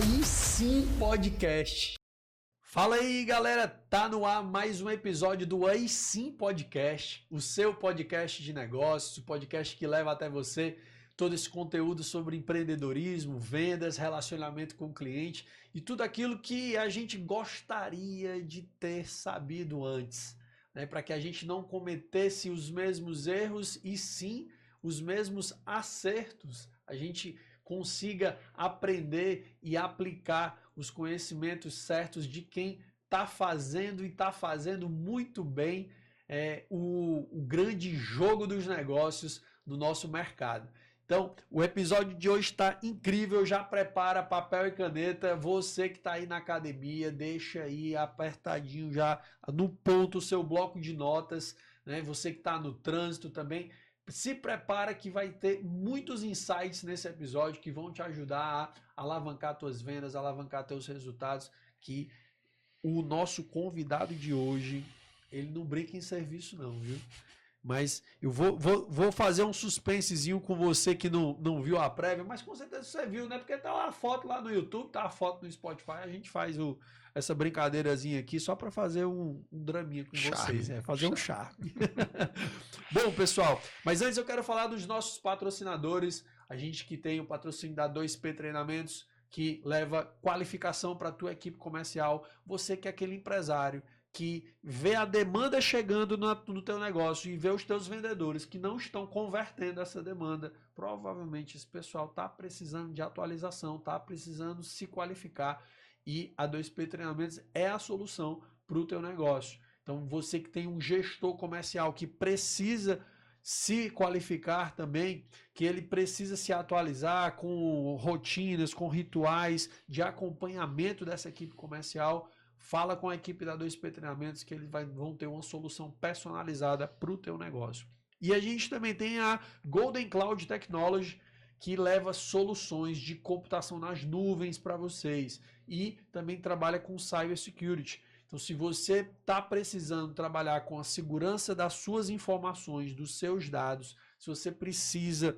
Aí Sim Podcast. Fala aí, galera, tá no ar mais um episódio do Aí Sim Podcast, o seu podcast de negócios, o podcast que leva até você todo esse conteúdo sobre empreendedorismo, vendas, relacionamento com o cliente e tudo aquilo que a gente gostaria de ter sabido antes, né? Para que a gente não cometesse os mesmos erros e sim os mesmos acertos. A gente consiga aprender e aplicar os conhecimentos certos de quem está fazendo e está fazendo muito bem o grande jogo dos negócios no nosso mercado. Então, o episódio de hoje está incrível, já prepara papel e caneta, você que está aí na academia, deixa aí apertadinho já no ponto o seu bloco de notas, né? Você que está no trânsito também, se prepara que vai ter muitos insights nesse episódio que vão te ajudar a alavancar tuas vendas, alavancar teus resultados, que o nosso convidado de hoje, ele não brinca em serviço não, viu? Mas eu vou fazer um suspensezinho com você que não viu a prévia, mas com certeza você viu, né? Porque tá lá a foto lá no YouTube, tá a foto no Spotify, a gente faz essa brincadeirazinha aqui só para fazer um draminha com vocês, fazer um charme. Bom, pessoal, mas antes eu quero falar dos nossos patrocinadores, a gente que tem o patrocínio da 2P Treinamentos, que leva qualificação para a tua equipe comercial, você que é aquele empresário que vê a demanda chegando no teu negócio e vê os teus vendedores que não estão convertendo essa demanda, provavelmente esse pessoal está precisando de atualização, está precisando se qualificar e a 2P Treinamentos é a solução para o teu negócio. Então você que tem um gestor comercial que precisa se qualificar também, que ele precisa se atualizar com rotinas, com rituais de acompanhamento dessa equipe comercial, fala com a equipe da 2P Treinamentos que eles vão ter uma solução personalizada para o teu negócio. E a gente também tem a Golden Cloud Technology, que leva soluções de computação nas nuvens para vocês e também trabalha com Cybersecurity. Então, se você está precisando trabalhar com a segurança das suas informações, dos seus dados, se você precisa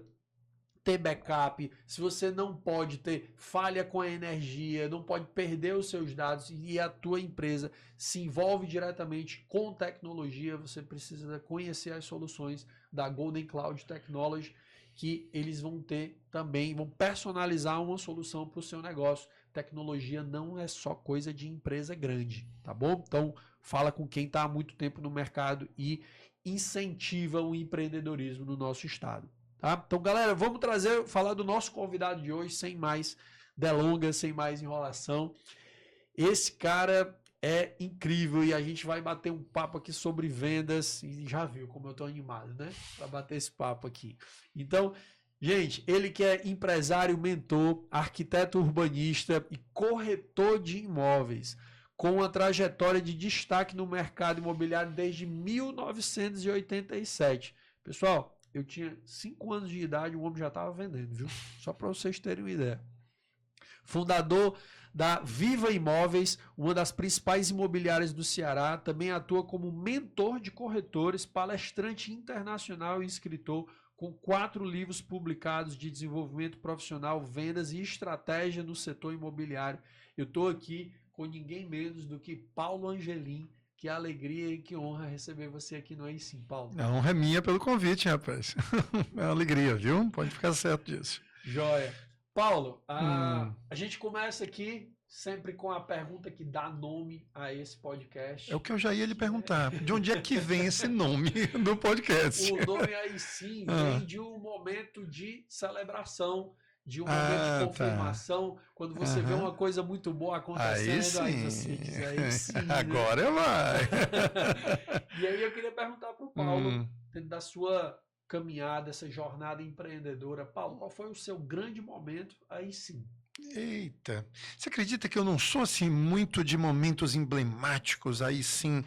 ter backup, se você não pode ter falha com a energia, não pode perder os seus dados e a tua empresa se envolve diretamente com tecnologia, você precisa conhecer as soluções da Golden Cloud Technology, que eles vão ter também, vão personalizar uma solução para o seu negócio. Tecnologia não é só coisa de empresa grande, tá bom? Então, fala com quem está há muito tempo no mercado e incentiva o empreendedorismo no nosso estado. Tá? Então, galera, vamos falar do nosso convidado de hoje, sem mais delongas, sem mais enrolação. Esse cara é incrível e a gente vai bater um papo aqui sobre vendas e já viu como eu tô animado, né? Para bater esse papo aqui. Então, gente, ele que é empresário, mentor, arquiteto urbanista e corretor de imóveis, com uma trajetória de destaque no mercado imobiliário desde 1987. Pessoal, eu tinha 5 anos de idade, o homem já estava vendendo, viu? Só para vocês terem uma ideia. Fundador da Viva Imóveis, uma das principais imobiliárias do Ceará, também atua como mentor de corretores, palestrante internacional e escritor, com 4 livros publicados de desenvolvimento profissional, vendas e estratégia no setor imobiliário. Eu estou aqui com ninguém menos do que Paulo Angelim. Que alegria e que honra receber você aqui no Aí Sim, Paulo. A honra é minha pelo convite, rapaz. É uma alegria, viu? Pode ficar certo disso. Joia. Paulo, a gente começa aqui sempre com a pergunta que dá nome a esse podcast. É o que eu já ia lhe perguntar. De onde é que vem esse nome do podcast? O nome Aí Sim vem de um momento de celebração, de um momento de confirmação, quando você vê uma coisa muito boa acontecendo, aí você diz, aí sim. Agora vai. E aí eu queria perguntar para o Paulo, dentro da sua caminhada, essa jornada empreendedora, Paulo, qual foi o seu grande momento aí sim? Eita, você acredita que eu não sou assim muito de momentos emblemáticos aí sim?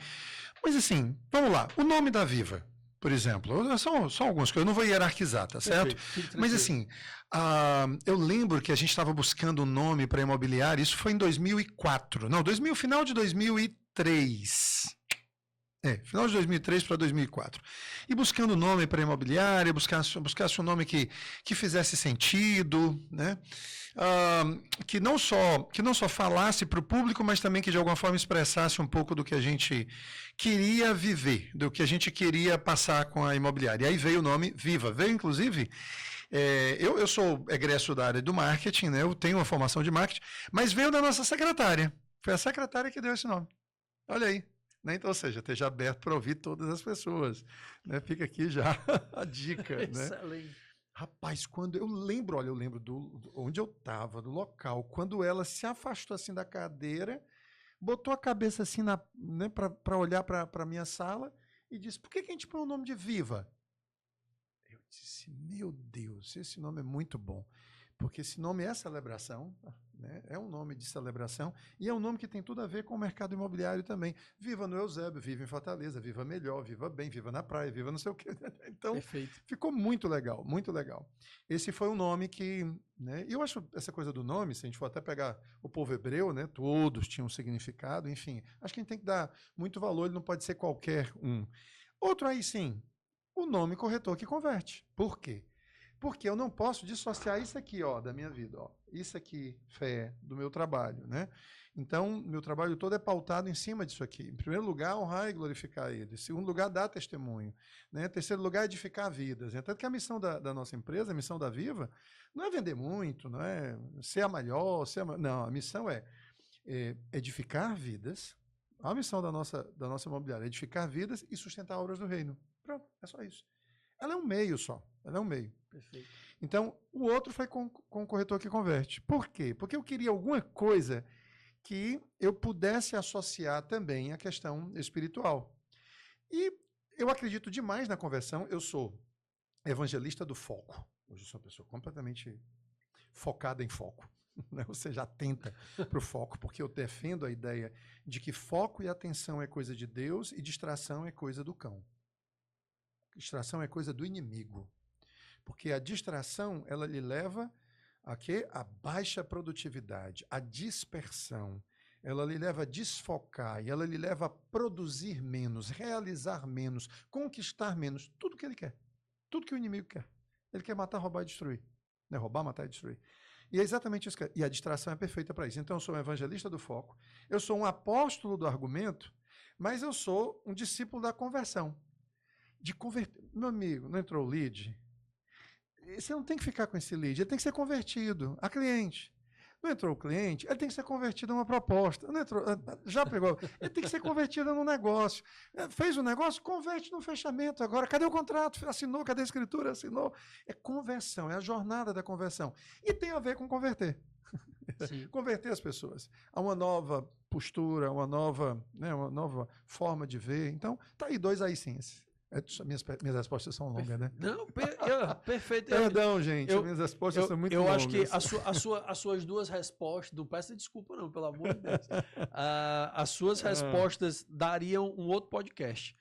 Mas assim, vamos lá, o nome da Viva. Por exemplo, são algumas coisas, eu não vou hierarquizar, tá certo? Mas assim, eu lembro que a gente estava buscando um nome para imobiliária, isso foi em 2004, não, final de 2003. Final de 2003 para 2004. E buscando nome para imobiliária, buscasse um nome que fizesse sentido, né? Que não só falasse para o público, mas também que de alguma forma expressasse um pouco do que a gente queria viver, do que a gente queria passar com a imobiliária. E aí veio o nome Viva. Veio, inclusive, eu sou egresso da área do marketing, né? Eu tenho uma formação de marketing, mas veio da nossa secretária. Foi a secretária que deu esse nome. Olha aí. Né? Então, ou seja, esteja aberto para ouvir todas as pessoas. Né? Fica aqui já a dica. Excelente. Né? Rapaz, quando eu lembro onde eu estava, do local, quando ela se afastou assim da cadeira, botou a cabeça assim né, para olhar para a minha sala e disse: por que a gente põe o nome de Viva? Eu disse: meu Deus, esse nome é muito bom. Porque esse nome é celebração, né? É um nome de celebração e é um nome que tem tudo a ver com o mercado imobiliário também. Viva no Eusébio, viva em Fortaleza, viva melhor, viva bem, viva na praia, viva não sei o quê. Então, Perfeito. Ficou muito legal, muito legal. Esse foi um nome que... Né? E eu acho essa coisa do nome, se a gente for até pegar o povo hebreu, né? Todos tinham um significado, enfim. Acho que a gente tem que dar muito valor, ele não pode ser qualquer um. Outro aí sim, o nome corretor que converte. Por quê? Porque eu não posso dissociar isso aqui, ó, da minha vida, ó. Isso aqui, fé, do meu trabalho, né? Então, meu trabalho todo é pautado em cima disso aqui. Em primeiro lugar, honrar e glorificar Ele. Em segundo lugar, dar testemunho. Né? Em terceiro lugar, edificar vidas. Tanto que a missão da nossa empresa, a missão da Viva, não é vender muito, não é ser a melhor, não, a missão é edificar vidas. A missão da nossa imobiliária é edificar vidas e sustentar obras do reino. Pronto, é só isso. Ela é um meio só, ela é um meio. Perfeito. Então, o outro foi com o corretor que converte. Por quê? Porque eu queria alguma coisa que eu pudesse associar também à questão espiritual. E eu acredito demais na conversão, eu sou evangelista do foco. Hoje eu sou uma pessoa completamente focada em foco. Ou seja, atenta para o foco, porque eu defendo a ideia de que foco e atenção é coisa de Deus e distração é coisa do cão. Distração é coisa do inimigo. Porque a distração, ela lhe leva a quê? A baixa produtividade, a dispersão. Ela lhe leva a desfocar e ela lhe leva a produzir menos, realizar menos, conquistar menos, tudo que ele quer. Tudo que o inimigo quer. Ele quer matar, roubar e destruir. Né? Roubar, matar e destruir. E é exatamente isso que é. E a distração é perfeita para isso. Então, eu sou um evangelista do foco, eu sou um apóstolo do argumento, mas eu sou um discípulo da conversão. De converter. Meu amigo, não entrou o lead? Você não tem que ficar com esse lead, ele tem que ser convertido a cliente. Não entrou o cliente, ele tem que ser convertido a uma proposta. Não entrou, já pegou? Ele tem que ser convertido num negócio. Fez o negócio, converte no fechamento. Agora, cadê o contrato? Assinou, cadê a escritura? Assinou. É conversão, é a jornada da conversão. E tem a ver com converter. Converter as pessoas a uma nova postura, uma nova forma de ver. Então, tá aí dois aí sim. Minhas respostas são longas, né? Não, perfeito. Perdão, gente, minhas respostas são muito longas. Eu acho que as suas duas respostas, não peça desculpa não, pelo amor de Deus. As suas respostas dariam um outro podcast.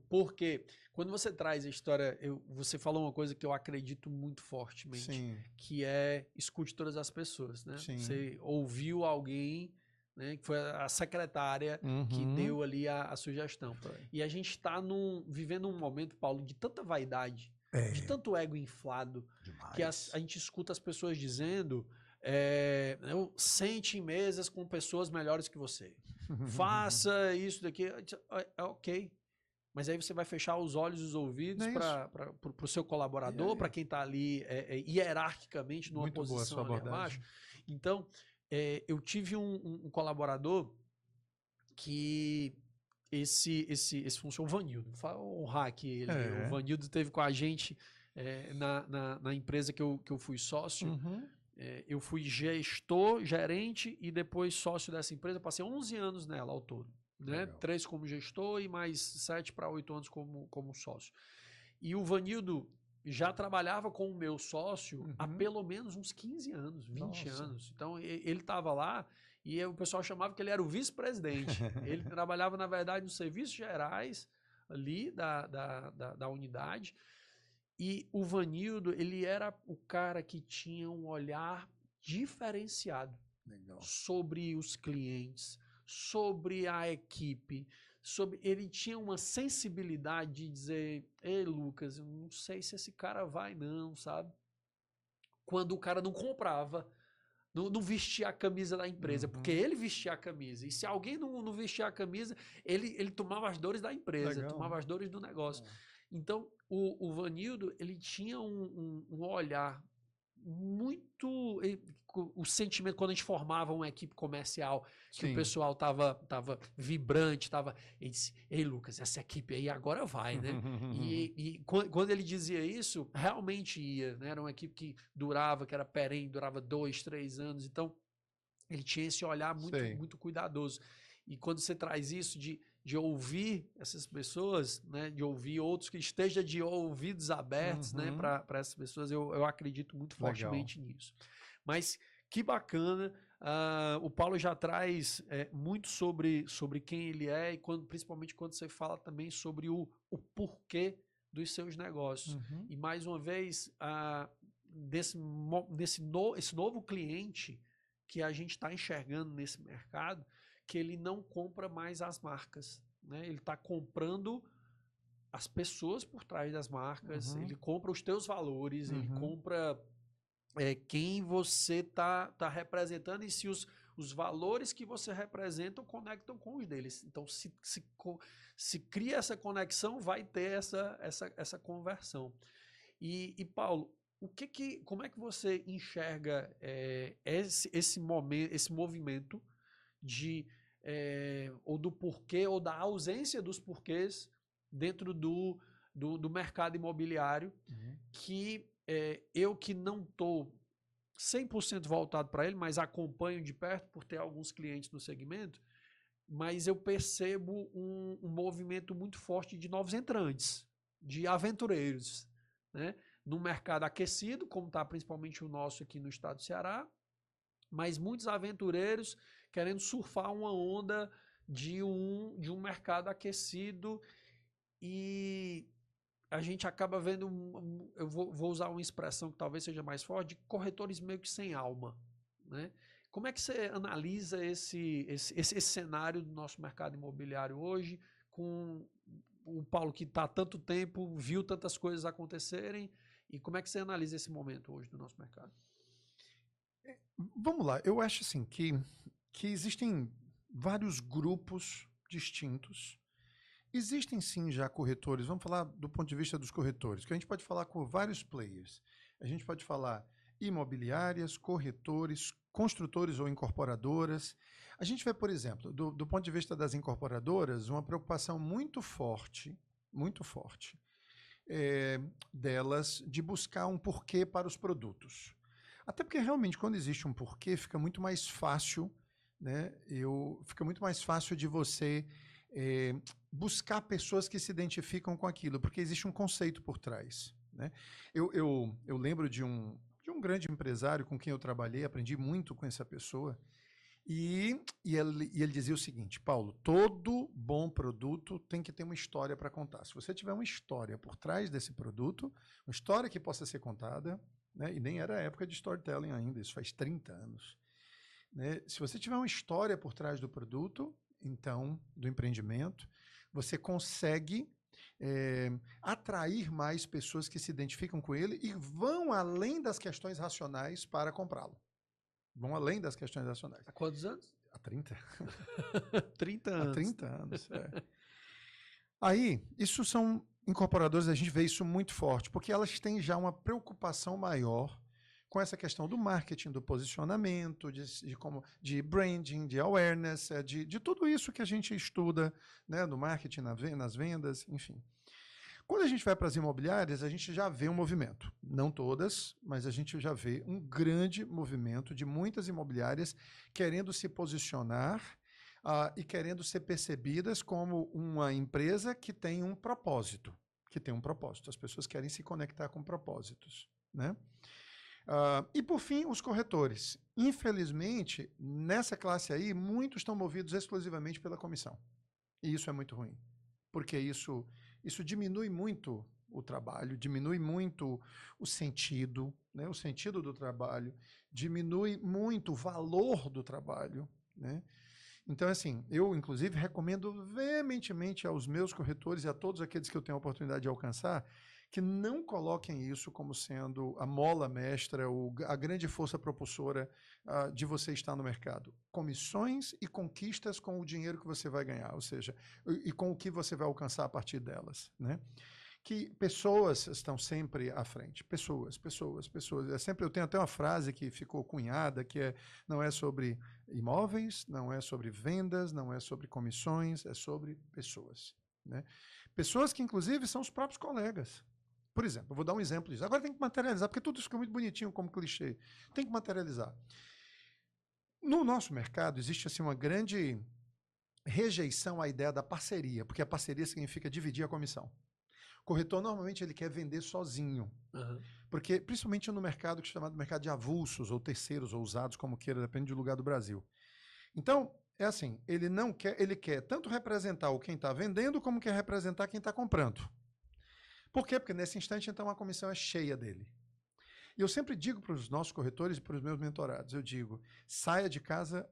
Porque quando você traz a história, você falou uma coisa que eu acredito muito fortemente, sim, que é escute todas as pessoas, né? Sim. Você ouviu alguém... Né, que foi a secretária que deu ali a sugestão. E a gente está vivendo um momento, Paulo, de tanta vaidade, de tanto ego inflado, demais, que a gente escuta as pessoas dizendo sente em mesas com pessoas melhores que você. Faça isso daqui. Ok. Mas aí você vai fechar os olhos e os ouvidos para o seu colaborador, para quem está ali hierarquicamente numa muito posição ali abaixo. Então... eu tive um colaborador que esse funcionário, o Vanildo, vou honrar aqui ele, o Vanildo esteve com a gente na empresa que eu fui sócio, eu fui gestor, gerente e depois sócio dessa empresa, passei 11 anos nela ao todo, né? 3 como gestor e mais 7 para 8 anos como sócio. E o Vanildo já trabalhava com o meu sócio há pelo menos uns 15 anos, 20 anos. Então, ele estava lá e o pessoal chamava que ele era o vice-presidente. Ele trabalhava, na verdade, nos serviços gerais ali da unidade. E o Vanildo, ele era o cara que tinha um olhar diferenciado sobre os clientes, sobre a equipe, ele tinha uma sensibilidade de dizer, ei, Lucas, eu não sei se esse cara vai não, sabe? Quando o cara não comprava, não vestia a camisa da empresa, porque ele vestia a camisa. E se alguém não vestia a camisa, ele tomava as dores da empresa, Legal, tomava as dores do negócio. Então, o Vanildo, ele tinha um olhar muito... O sentimento, quando a gente formava uma equipe comercial, que o pessoal tava vibrante, ele disse, ei, Lucas, essa equipe aí agora vai, né? E quando ele dizia isso, realmente ia, né? Era uma equipe que durava, que era perene, durava 2, 3 anos, então ele tinha esse olhar muito cuidadoso. E quando você traz isso de ouvir essas pessoas, né, de ouvir outros, que esteja de ouvidos abertos, né, para essas pessoas, eu acredito muito fortemente nisso. Mas que bacana, o Paulo já traz muito sobre quem ele é, e principalmente quando você fala também sobre o porquê dos seus negócios. E mais uma vez, esse novo cliente que a gente está enxergando nesse mercado, que ele não compra mais as marcas, né? Ele está comprando as pessoas por trás das marcas, ele compra os teus valores, ele compra quem você está representando e se os valores que você representa conectam com os deles. Então, se cria essa conexão, vai ter essa conversão. E Paulo, como é que você enxerga esse momento, esse movimento ou do porquê ou da ausência dos porquês dentro do mercado imobiliário, que eu que não estou 100% voltado para ele, mas acompanho de perto por ter alguns clientes no segmento, mas eu percebo um movimento muito forte de novos entrantes, de aventureiros, né? No mercado aquecido, como está principalmente o nosso aqui no estado do Ceará, mas muitos aventureiros querendo surfar uma onda de um mercado aquecido, e a gente acaba vendo, eu vou usar uma expressão que talvez seja mais forte, de corretores meio que sem alma, né? Como é que você analisa esse cenário do nosso mercado imobiliário hoje, com o Paulo que está há tanto tempo, viu tantas coisas acontecerem, e como é que você analisa esse momento hoje do nosso mercado? Vamos lá, eu acho assim que existem vários grupos distintos. Existem sim já corretores, vamos falar do ponto de vista dos corretores, que a gente pode falar com vários players. A gente pode falar imobiliárias, corretores, construtores ou incorporadoras. A gente vê, por exemplo, do ponto de vista das incorporadoras, uma preocupação muito forte delas de buscar um porquê para os produtos. Até porque realmente quando existe um porquê fica muito mais fácil, né? Fica muito mais fácil de você buscar pessoas que se identificam com aquilo, porque existe um conceito por trás, né? Eu lembro de um grande empresário com quem eu trabalhei, aprendi muito com essa pessoa, e ele dizia o seguinte: Paulo, todo bom produto tem que ter uma história para contar. Se você tiver uma história por trás desse produto, uma história que possa ser contada, né? E nem era a época de storytelling ainda, isso faz 30 anos. Né? Se você tiver uma história por trás do produto, então, do empreendimento, você consegue atrair mais pessoas que se identificam com ele e vão além das questões racionais para comprá-lo. Vão além das questões racionais. Há quantos anos? Há 30. 30 anos. Há 30 anos, Aí, isso são incorporadoras, a gente vê isso muito forte, porque elas têm já uma preocupação maior com essa questão do marketing, do posicionamento, de branding, de awareness, de tudo isso que a gente estuda, né, no marketing, nas vendas, enfim. Quando a gente vai para as imobiliárias, a gente já vê um movimento. Não todas, mas a gente já vê um grande movimento de muitas imobiliárias querendo se posicionar e querendo ser percebidas como uma empresa que tem um propósito. As pessoas querem se conectar com propósitos, né? E, por fim, os corretores. Infelizmente, nessa classe aí, muitos estão movidos exclusivamente pela comissão. E isso é muito ruim, porque isso diminui muito o trabalho, diminui muito o sentido, né? O sentido do trabalho, diminui muito o valor do trabalho, né? Então, assim, eu, inclusive, recomendo veementemente aos meus corretores e a todos aqueles que eu tenho a oportunidade de alcançar, que não coloquem isso como sendo a mola mestra, a grande força propulsora de você estar no mercado. Comissões e conquistas com o dinheiro que você vai ganhar, ou seja, e com o que você vai alcançar a partir delas, né? Que pessoas estão sempre à frente. Pessoas. Eu tenho até uma frase que ficou cunhada, que não é sobre imóveis, não é sobre vendas, não é sobre comissões, é sobre pessoas, né? Pessoas que, inclusive, são os próprios colegas. Por exemplo, eu vou dar um exemplo disso. Agora tem que materializar, porque tudo fica muito bonitinho como clichê. Tem que materializar. No nosso mercado, existe assim, uma grande rejeição à ideia da parceria, porque a parceria significa dividir a comissão. O corretor, normalmente, ele quer vender sozinho. Uhum. Porque, principalmente no mercado que é chamado mercado de avulsos, ou terceiros, ou usados, como queira, depende do lugar do Brasil. Então, é assim, ele quer tanto representar quem está vendendo, como quer representar quem está comprando. Por quê? Porque nesse instante, então, a comissão é cheia dele. E eu sempre digo para os nossos corretores e para os meus mentorados, eu digo, saia de casa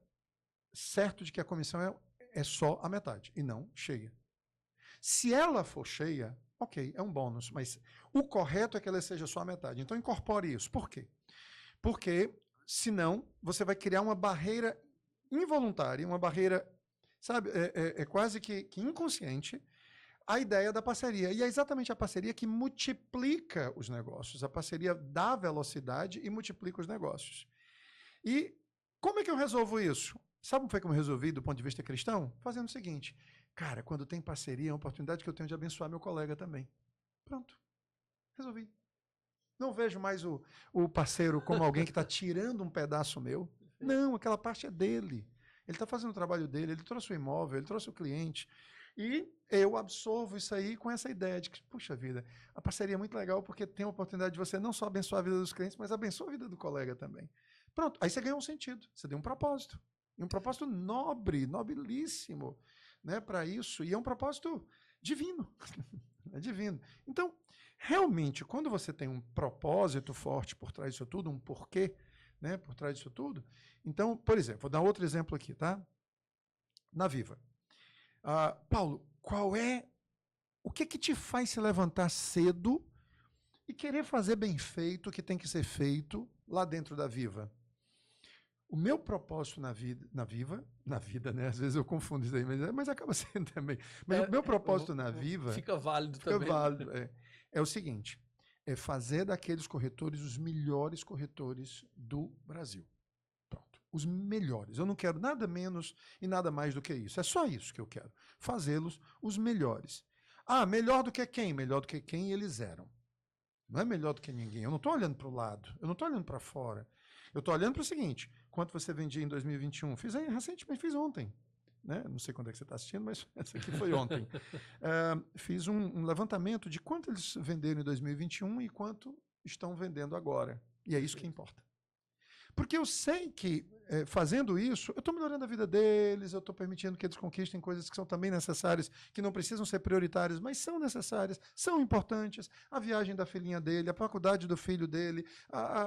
certo de que a comissão é só a metade, e não cheia. Se ela for cheia, ok, é um bônus, mas o correto é que ela seja só a metade. Então, incorpore isso. Por quê? Porque, senão, você vai criar uma barreira involuntária, uma barreira, sabe, quase que inconsciente, a ideia da parceria. E é exatamente a parceria que multiplica os negócios. A parceria dá velocidade e multiplica os negócios. E como é que eu resolvo isso? Sabe como foi que eu resolvi do ponto de vista cristão? Fazendo o seguinte, cara, quando tem parceria, é uma oportunidade que eu tenho de abençoar meu colega também. Pronto. Resolvi. Não vejo mais o parceiro como alguém que está tirando um pedaço meu. Não, aquela parte é dele. Ele está fazendo o trabalho dele, ele trouxe o imóvel, ele trouxe o cliente. E eu absorvo isso aí com essa ideia de que, puxa vida, a parceria é muito legal porque tem a oportunidade de você não só abençoar a vida dos clientes, mas abençoar a vida do colega também. Pronto, aí você ganhou um sentido, você deu um propósito. E um propósito nobre, nobilíssimo, né, para isso. E é um propósito divino. É divino. Então, realmente, quando você tem um propósito forte por trás disso tudo, um porquê, né, por trás disso tudo. Então, por exemplo, vou dar outro exemplo aqui, tá? Na Viva. Paulo, o que te faz se levantar cedo e querer fazer bem feito o que tem que ser feito lá dentro da Viva? O meu propósito na vida, né? Às vezes eu confundo isso aí, mas acaba sendo também. Mas o meu propósito na Viva... Fica válido também. Fica válido, é o seguinte, é fazer daqueles corretores os melhores corretores do Brasil. Pronto, os melhores. Eu não quero nada menos e nada mais do que isso. É só isso que eu quero. Fazê-los os melhores. Melhor do que quem? Melhor do que quem eles eram. Não é melhor do que ninguém. Eu não estou olhando para o lado, eu não estou olhando para fora. Eu estou olhando para o seguinte, quanto você vendia em 2021? Recentemente, fiz ontem. Né? Não sei quando é que você está assistindo, mas essa aqui foi ontem. Fiz um levantamento de quanto eles venderam em 2021 e quanto estão vendendo agora. E é isso que importa. Porque eu sei que, fazendo isso, eu estou melhorando a vida deles, eu estou permitindo que eles conquistem coisas que são também necessárias, que não precisam ser prioritárias, mas são necessárias, são importantes. A viagem da filhinha dele, a faculdade do filho dele,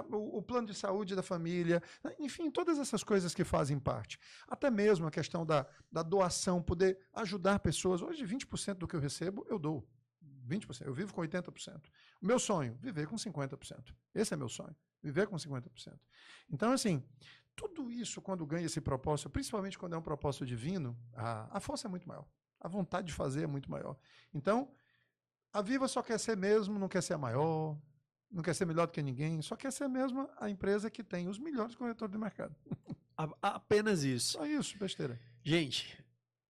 o plano de saúde da família, enfim, todas essas coisas que fazem parte. Até mesmo a questão da doação, poder ajudar pessoas. Hoje, 20% do que eu recebo, eu dou. 20%. Eu vivo com 80%. O meu sonho, viver com 50%. Esse é meu sonho. Viver com 50%. Então, assim, tudo isso, quando ganha esse propósito, principalmente quando é um propósito divino, a força é muito maior. A vontade de fazer é muito maior. Então, a Viva só quer ser mesmo, não quer ser a maior, não quer ser melhor do que ninguém, só quer ser mesmo a empresa que tem os melhores corretores do mercado. Apenas isso. Só isso, besteira. Gente,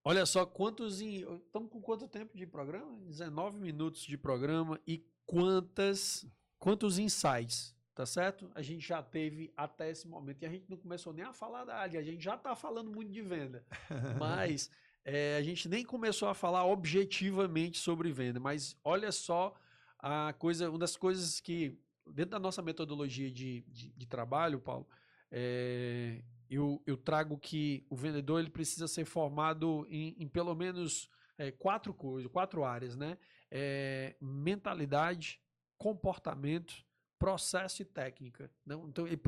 olha só estamos com quanto tempo de programa? 19 minutos de programa e quantos insights. Tá certo? A gente já teve até esse momento e a gente não começou nem a falar da área, a gente já está falando muito de venda, mas a gente nem começou a falar objetivamente sobre venda, mas olha só uma das coisas que, dentro da nossa metodologia de trabalho, Paulo, eu trago que o vendedor ele precisa ser formado em pelo menos 4 áreas, né? Mentalidade, comportamento, processo e técnica. Não? Então, a gente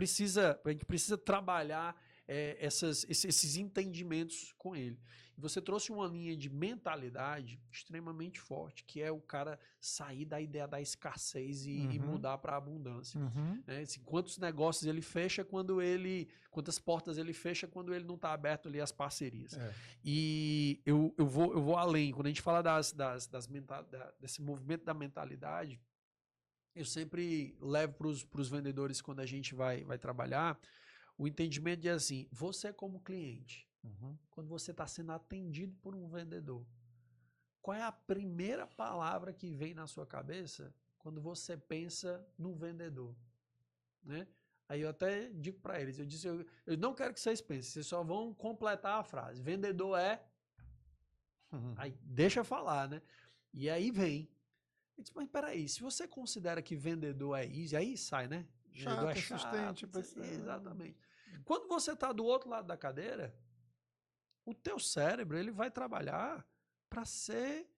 precisa trabalhar esses entendimentos com ele. E você trouxe uma linha de mentalidade extremamente forte, que é o cara sair da ideia da escassez e mudar para a abundância. Né? Assim, quantos negócios ele fecha quantas portas ele fecha quando ele não está aberto ali às parcerias. E eu vou além. Quando a gente fala desse movimento da mentalidade, eu sempre levo para os vendedores, quando a gente vai trabalhar, o entendimento de assim, você como cliente, quando você está sendo atendido por um vendedor, qual é a primeira palavra que vem na sua cabeça quando você pensa no vendedor? Né? Aí eu até digo para eles, eu não quero que vocês pensem, vocês só vão completar a frase. Vendedor é... Aí deixa eu falar, né? E aí vem. Eu disse, mas peraí, se você considera que vendedor é easy, aí sai, né? Vendedor é chato. Exatamente. Quando você está do outro lado da cadeira, o teu cérebro ele vai trabalhar para ser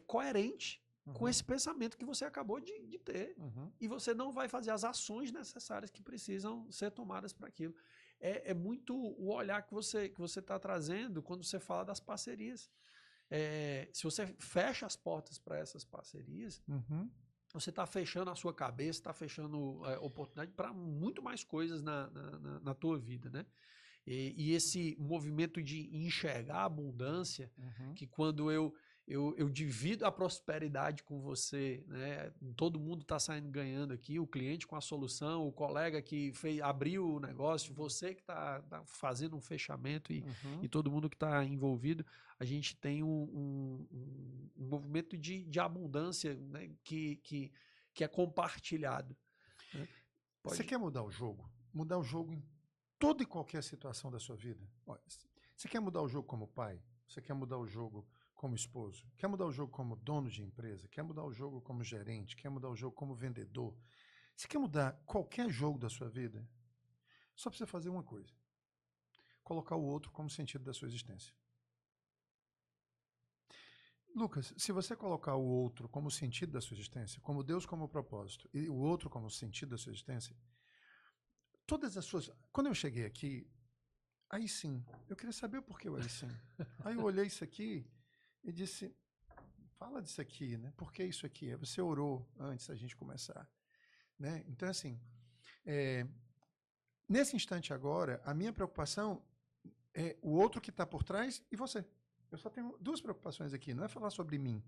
coerente com esse pensamento que você acabou de ter. E você não vai fazer as ações necessárias que precisam ser tomadas para aquilo. É muito o olhar que você está trazendo quando você fala das parcerias. Se você fecha as portas para essas parcerias, você está fechando a sua cabeça, está fechando oportunidade para muito mais coisas na tua vida, né? E esse movimento de enxergar a abundância, que quando eu divido a prosperidade com você, né? Todo mundo está saindo ganhando aqui, o cliente com a solução, o colega que abriu o negócio, você que está fazendo um fechamento e todo mundo que está envolvido, a gente tem um movimento de abundância, né? que é compartilhado. Né? Você quer mudar o jogo? Mudar o jogo em toda e qualquer situação da sua vida? Olha, você quer mudar o jogo como pai? Você quer mudar o jogo como esposo? Quer mudar o jogo como dono de empresa? Quer mudar o jogo como gerente? Quer mudar o jogo como vendedor? Você quer mudar qualquer jogo da sua vida? Só precisa fazer uma coisa. Colocar o outro como sentido da sua existência. Lucas, se você colocar o outro como sentido da sua existência, como Deus como propósito, e o outro como sentido da sua existência, todas as suas... Quando eu cheguei aqui, aí sim, eu queria saber por que eu aí sim. Aí eu olhei isso aqui e disse, fala disso aqui, né? Por que isso aqui? Aí você orou antes da gente começar. Né? Então, assim, nesse instante agora, a minha preocupação é o outro que está por trás e você. Eu só tenho duas preocupações aqui, não é falar sobre mim.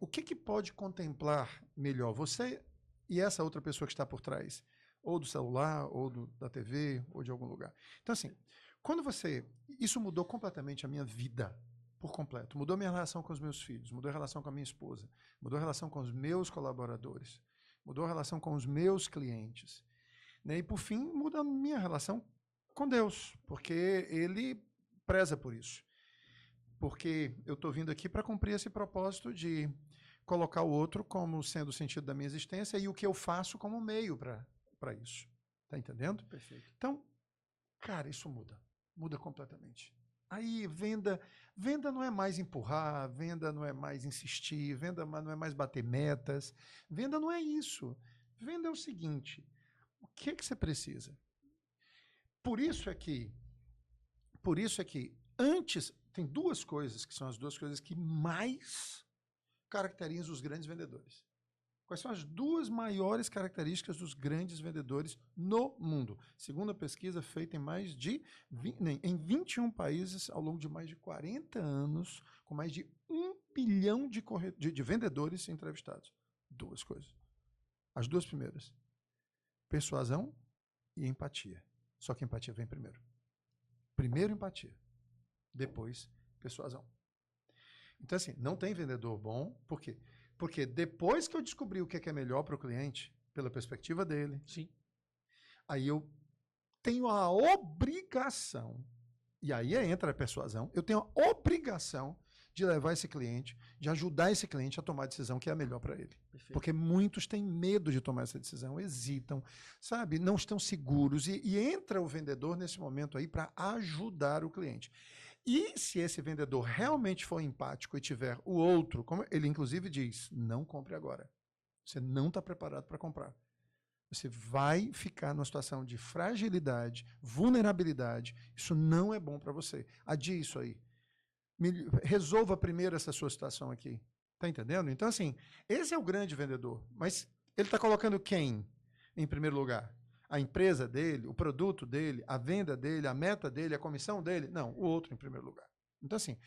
O que pode contemplar melhor você e essa outra pessoa que está por trás? Ou do celular, ou da TV, ou de algum lugar. Então, assim, quando você... Isso mudou completamente a minha vida, por completo. Mudou a minha relação com os meus filhos, mudou a relação com a minha esposa, mudou a relação com os meus colaboradores, mudou a relação com os meus clientes. Né? E, por fim, muda a minha relação com Deus, porque Ele preza por isso. Porque eu estou vindo aqui para cumprir esse propósito de colocar o outro como sendo o sentido da minha existência e o que eu faço como meio para isso. Tá entendendo? Perfeito. Então, cara, isso muda completamente. Aí, venda não é mais empurrar, venda não é mais insistir, venda não é mais bater metas, venda não é isso. Venda é o seguinte, o que você precisa? Por isso é que antes, tem duas coisas que são as duas coisas que mais caracterizam os grandes vendedores. Quais são as duas maiores características dos grandes vendedores no mundo? Segundo a pesquisa feita em 21 países, ao longo de mais de 40 anos, com mais de 1 bilhão de vendedores entrevistados. Duas coisas. As duas primeiras. Persuasão e empatia. Só que empatia vem primeiro. Primeiro empatia. Depois persuasão. Então, assim, não tem vendedor bom. Por quê? Porque depois que eu descobri o que é melhor para o cliente, pela perspectiva dele, sim, aí eu tenho a obrigação, e aí entra a persuasão, eu tenho a obrigação de levar esse cliente, de ajudar esse cliente a tomar a decisão que é a melhor para ele. Perfeito. Porque muitos têm medo de tomar essa decisão, hesitam, sabe? Não estão seguros. E entra o vendedor nesse momento aí para ajudar o cliente. E se esse vendedor realmente for empático e tiver o outro, como ele inclusive diz, não compre agora. Você não está preparado para comprar. Você vai ficar numa situação de fragilidade, vulnerabilidade. Isso não é bom para você. Adie isso aí. Resolva primeiro essa sua situação aqui. Tá entendendo? Então, assim, esse é o grande vendedor. Mas ele está colocando quem em primeiro lugar? A empresa dele, o produto dele, a venda dele, a meta dele, a comissão dele? Não, o outro em primeiro lugar. Então, assim,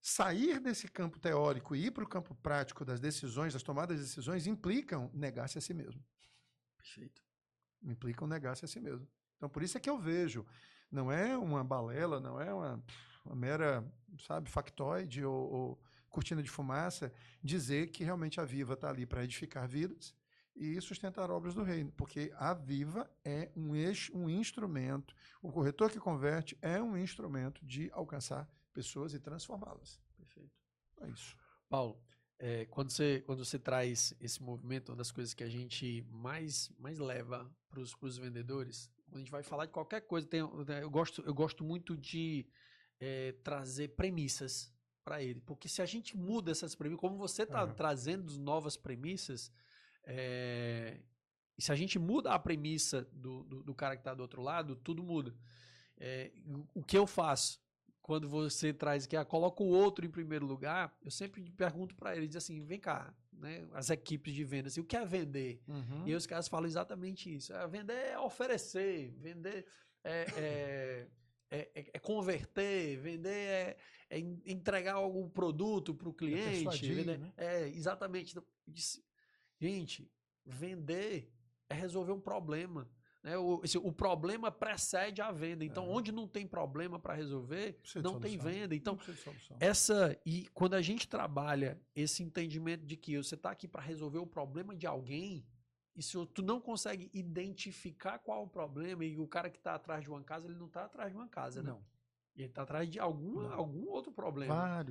sair desse campo teórico e ir para o campo prático das decisões, das tomadas de decisões, implicam negar-se a si mesmo. Perfeito. Implicam negar-se a si mesmo. Então, por isso é que eu vejo, não é uma balela, não é uma mera, sabe, factoide ou cortina de fumaça, dizer que realmente a Viva está ali para edificar vidas e sustentar obras do reino, porque a Viva é um instrumento, o corretor que converte é um instrumento de alcançar pessoas e transformá-las. Perfeito. É isso. Paulo, quando você traz esse movimento, uma das coisas que a gente mais leva para os vendedores, quando a gente vai falar de qualquer coisa, eu gosto muito de trazer premissas para ele, porque se a gente muda essas premissas, como você está trazendo novas premissas, e se a gente muda a premissa do cara que está do outro lado, tudo muda. O que eu faço? Quando você traz que coloca o outro em primeiro lugar, eu sempre pergunto para ele, diz assim, vem cá, né, as equipes de vendas, assim, o que é vender? E aí os caras falam exatamente isso. Vender é oferecer, vender é converter, vender é entregar algum produto para o cliente. Persuadir, vender, né? Exatamente. Então, gente, vender é resolver um problema. Né? O problema precede a venda. Então, onde não tem problema para resolver, não tem venda. Então, e quando a gente trabalha esse entendimento de que você está aqui para resolver o problema de alguém, e se tu não consegue identificar qual o problema, e o cara que está atrás de uma casa, ele não está atrás de uma casa, né? Não. Ele está atrás de algum outro problema.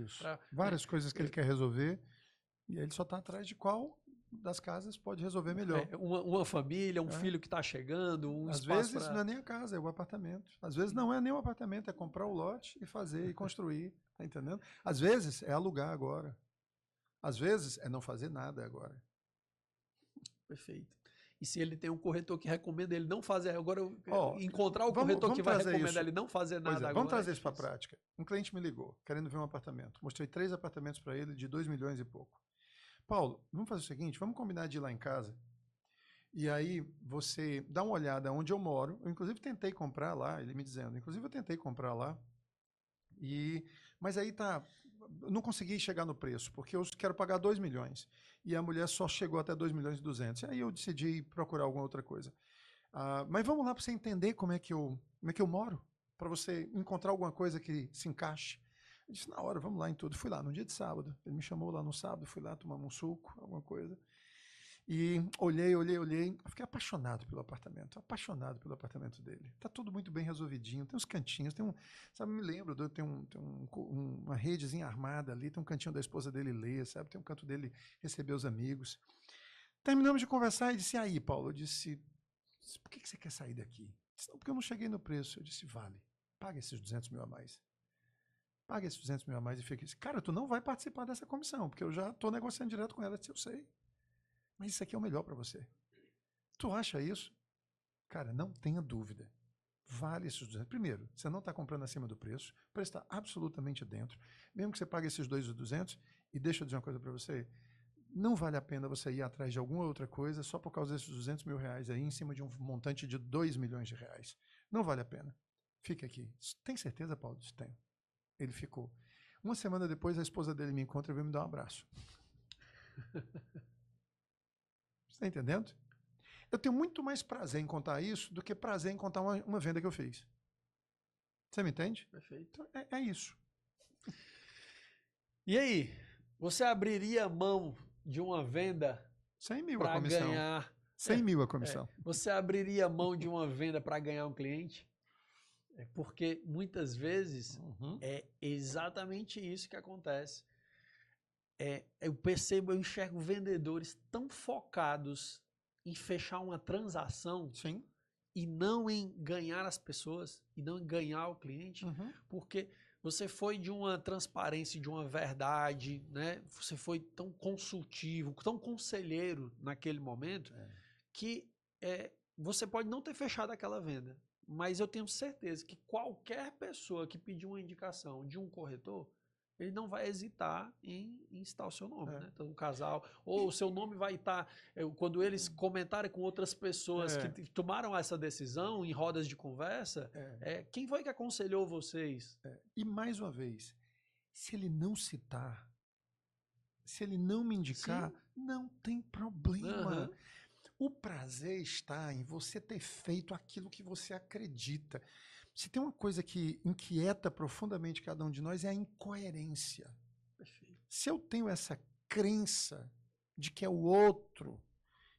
Várias coisas que ele quer resolver, e ele só está atrás de qual das casas pode resolver melhor. Uma família, um filho que está chegando, Às vezes não é nem a casa, é o apartamento. Às vezes não é nem o apartamento, é comprar o lote e fazer e construir, tá entendendo? Às vezes é alugar agora. Às vezes é não fazer nada agora. Perfeito. E se ele tem um corretor que recomenda ele não fazer, agora encontrar o corretor que vai recomendar ele não fazer nada agora. Vamos trazer isso para a prática. Um cliente me ligou, querendo ver um apartamento. Mostrei 3 apartamentos para ele de 2 milhões e pouco. Paulo, vamos fazer o seguinte, vamos combinar de ir lá em casa e aí você dá uma olhada onde eu moro. Eu, inclusive, tentei comprar lá, ele me dizendo, inclusive eu tentei comprar lá, mas aí não consegui chegar no preço, porque eu quero pagar 2 milhões e a mulher só chegou até 2 milhões e 200. E aí eu decidi procurar alguma outra coisa. Mas vamos lá para você entender como é que eu moro, para você encontrar alguma coisa que se encaixe. Eu disse, na hora, vamos lá em tudo. Fui lá no dia de sábado. Ele me chamou lá no sábado, fui lá tomar um suco, alguma coisa. E olhei. Eu fiquei apaixonado pelo apartamento dele. Tá tudo muito bem resolvidinho. Tem uns cantinhos, sabe, me lembro, tem uma redezinha armada ali, tem um cantinho da esposa dele ler, sabe? Tem um canto dele receber os amigos. Terminamos de conversar e disse, aí, Paulo, eu disse, por que você quer sair daqui? Ele disse, não, porque eu não cheguei no preço. Eu disse, vale, paga esses 200 mil a mais. Paga esses 200 mil a mais e fica assim, cara, tu não vai participar dessa comissão, porque eu já estou negociando direto com ela. Eu disse, eu sei, mas isso aqui é o melhor para você. Tu acha isso? Cara, não tenha dúvida. Vale esses 200. Primeiro, você não está comprando acima do preço, o preço está absolutamente dentro. Mesmo que você pague esses 200, e deixa eu dizer uma coisa para você, não vale a pena você ir atrás de alguma outra coisa só por causa desses 200 mil reais aí, em cima de um montante de 2 milhões de reais. Não vale a pena. Fica aqui. Tem certeza, Paulo? Tenho. Ele ficou. Uma semana depois, a esposa dele me encontra e veio me dar um abraço. Você está entendendo? Eu tenho muito mais prazer em contar isso do que prazer em contar uma venda que eu fiz. Você me entende? Perfeito. Então, é isso. E aí, você abriria mão de uma venda 100 mil a comissão. Ganhar... 100 mil a comissão. Você abriria mão de uma venda para ganhar um cliente? Porque muitas vezes é exatamente isso que acontece. Eu enxergo vendedores tão focados em fechar uma transação e não em ganhar as pessoas, e não em ganhar o cliente, porque você foi de uma transparência, de uma verdade, né? Você foi tão consultivo, tão conselheiro naquele momento, que você pode não ter fechado aquela venda, mas eu tenho certeza que qualquer pessoa que pedir uma indicação de um corretor, ele não vai hesitar em citar o seu nome, né? Então, o casal, ou o seu nome vai estar, quando eles comentarem com outras pessoas que tomaram essa decisão em rodas de conversa, quem foi que aconselhou vocês? E mais uma vez, se ele não citar, se ele não me indicar, não tem problema. O prazer está em você ter feito aquilo que você acredita. Se tem uma coisa que inquieta profundamente cada um de nós é a incoerência. Perfeito. Se eu tenho essa crença de que é o outro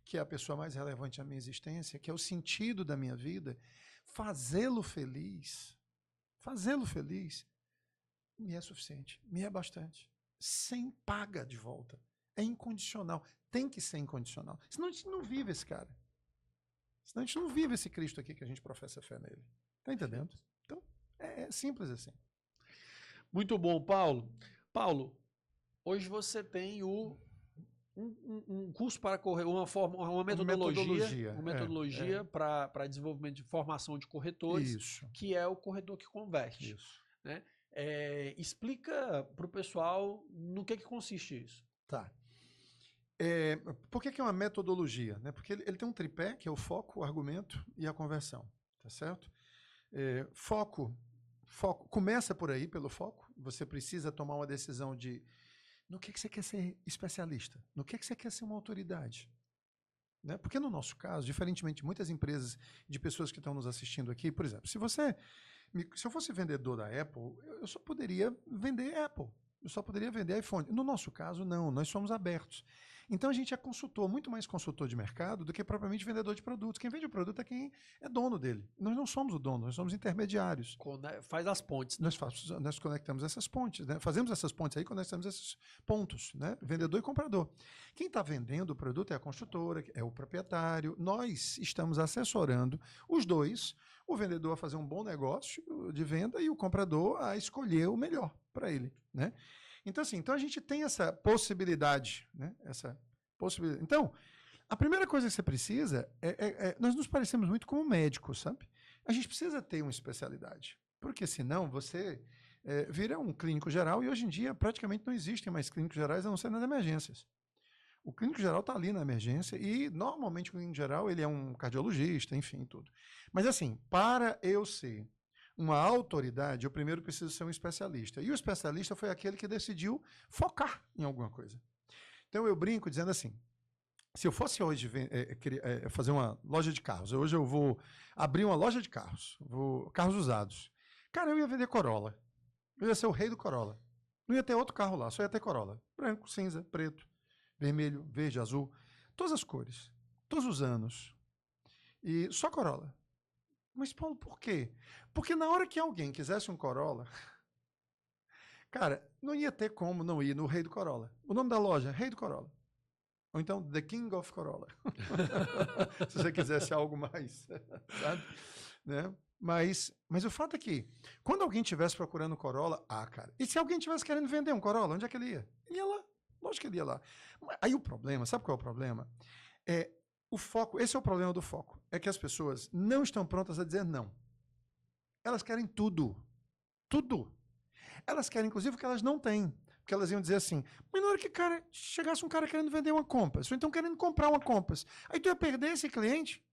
que é a pessoa mais relevante à minha existência, que é o sentido da minha vida, fazê-lo feliz, me é suficiente, me é bastante. Sem paga de volta. É incondicional. Tem que ser incondicional. Senão a gente não vive esse cara. Senão a gente não vive esse Cristo aqui que a gente professa fé nele. Tá entendendo? Então, é simples assim. Muito bom, Paulo. Paulo, hoje você tem um curso para correr, uma metodologia para desenvolvimento de formação de corretores, Isso. que é o corretor que converte. Isso. Né? Explica para o pessoal no que consiste isso. Tá. Por que é uma metodologia? Né? Porque ele tem um tripé, que é o foco, o argumento e a conversão. Tá certo? Foco começa por aí, pelo foco. Você precisa tomar uma decisão de no que você quer ser especialista, no que você quer ser uma autoridade. Né? Porque no nosso caso, diferentemente de muitas empresas, de pessoas que estão nos assistindo aqui, por exemplo, se eu fosse vendedor da Apple, eu só poderia vender Apple. Eu só poderia vender iPhone. No nosso caso, não. Nós somos abertos. Então, a gente é consultor, muito mais consultor de mercado do que propriamente vendedor de produtos. Quem vende o produto é quem é dono dele. Nós não somos o dono, nós somos intermediários. Faz as pontes. Né? Nós conectamos essas pontes. Né? Fazemos essas pontes aí, conectamos esses pontos. Né? Vendedor e comprador. Quem está vendendo o produto é a construtora, é o proprietário. Nós estamos assessorando os dois, o vendedor a fazer um bom negócio de venda e o comprador a escolher o melhor para ele. Né? Então, assim, a gente tem essa possibilidade, né? Então, a primeira coisa que você precisa nós nos parecemos muito como médicos, sabe? A gente precisa ter uma especialidade, porque senão você vira um clínico geral e hoje em dia praticamente não existem mais clínicos gerais a não ser nas emergências. O clínico geral está ali na emergência e normalmente o clínico geral ele é um cardiologista, enfim, tudo. Mas assim, para eu ser uma autoridade, eu primeiro preciso ser um especialista. E o especialista foi aquele que decidiu focar em alguma coisa. Então eu brinco dizendo assim, se eu fosse hoje fazer uma loja de carros, hoje eu vou abrir uma loja de carros, carros usados. Cara, eu ia vender Corolla. Eu ia ser o rei do Corolla. Não ia ter outro carro lá, só ia ter Corolla. Branco, cinza, preto, vermelho, verde, azul. Todas as cores, todos os anos. E só Corolla. Mas, Paulo, por quê? Porque na hora que alguém quisesse um Corolla, cara, não ia ter como não ir no Rei do Corolla. O nome da loja, Rei do Corolla. Ou então, The King of Corolla. Se você quisesse algo mais, sabe? Né? Mas o fato é que, quando alguém estivesse procurando um Corolla, cara, e se alguém estivesse querendo vender um Corolla, onde é que ele ia? Ele ia lá. Lógico que ele ia lá. Aí o problema, sabe qual é o problema? O foco, esse é o problema do foco, é que as pessoas não estão prontas a dizer não. Elas querem tudo. Tudo. Elas querem, inclusive, o que elas não têm. Porque elas iam dizer assim, mas na hora que chegasse um cara querendo vender uma Compass, ou então querendo comprar uma Compass, aí tu ia perder esse cliente?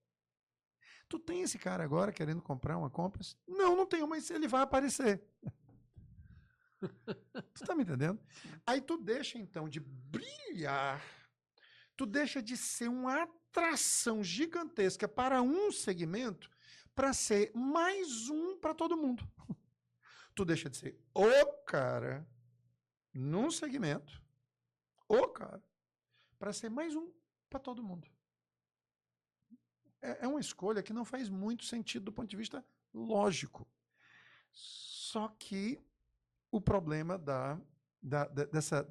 Tu tem esse cara agora querendo comprar uma Compass? Não, não tenho, mas ele vai aparecer. Tu tá me entendendo? Aí tu deixa, então, de brilhar, tu deixa de ser uma atração gigantesca para um segmento para ser mais um para todo mundo. Tu deixa de ser o cara num segmento, o cara, para ser mais um para todo mundo. É uma escolha que não faz muito sentido do ponto de vista lógico. Só que o problema dessa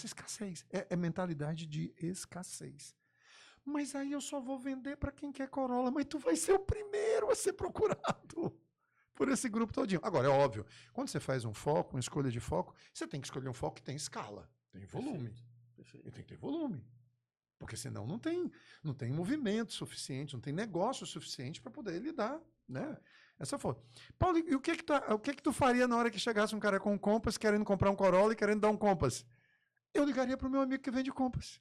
escassez é mentalidade de escassez. Mas aí eu só vou vender para quem quer Corolla, mas tu vai ser o primeiro a ser procurado por esse grupo todinho. Agora, é óbvio, quando você faz um foco, uma escolha de foco, você tem que escolher um foco que tem escala, tem volume. Perfeito. E tem que ter volume. Porque senão não tem movimento suficiente, não tem negócio suficiente para poder lidar, né? Essa foi. Paulo, e o que tu faria na hora que chegasse um cara com um Compass, querendo comprar um Corolla e querendo dar um Compass? Eu ligaria para o meu amigo que vende Compass.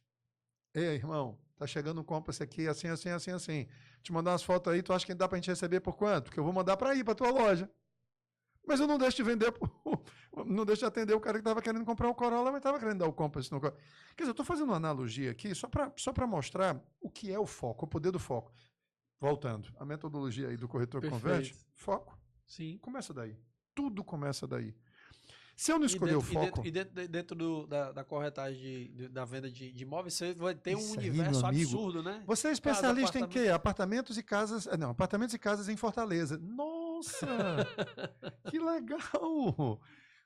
Ei, irmão, tá chegando um Compass aqui, assim, assim, assim, assim. Te mandar umas fotos aí, tu acha que dá pra gente receber por quanto? Porque eu vou mandar para ir para tua loja. Mas eu não deixo de vender, não deixo de atender o cara que estava querendo comprar o Corolla, mas estava querendo dar o Compass. Quer dizer, eu estou fazendo uma analogia aqui só para mostrar o que é o foco, o poder do foco. Voltando, a metodologia aí do corretor que converte, foco. Sim. Começa daí. Tudo começa daí. Se eu não escolher o foco... Dentro da corretagem da venda de imóveis, você vai ter um aí, universo absurdo, né? Você é especialista em quê? Apartamentos e casas... Não, apartamentos e casas em Fortaleza. Nossa! Que legal!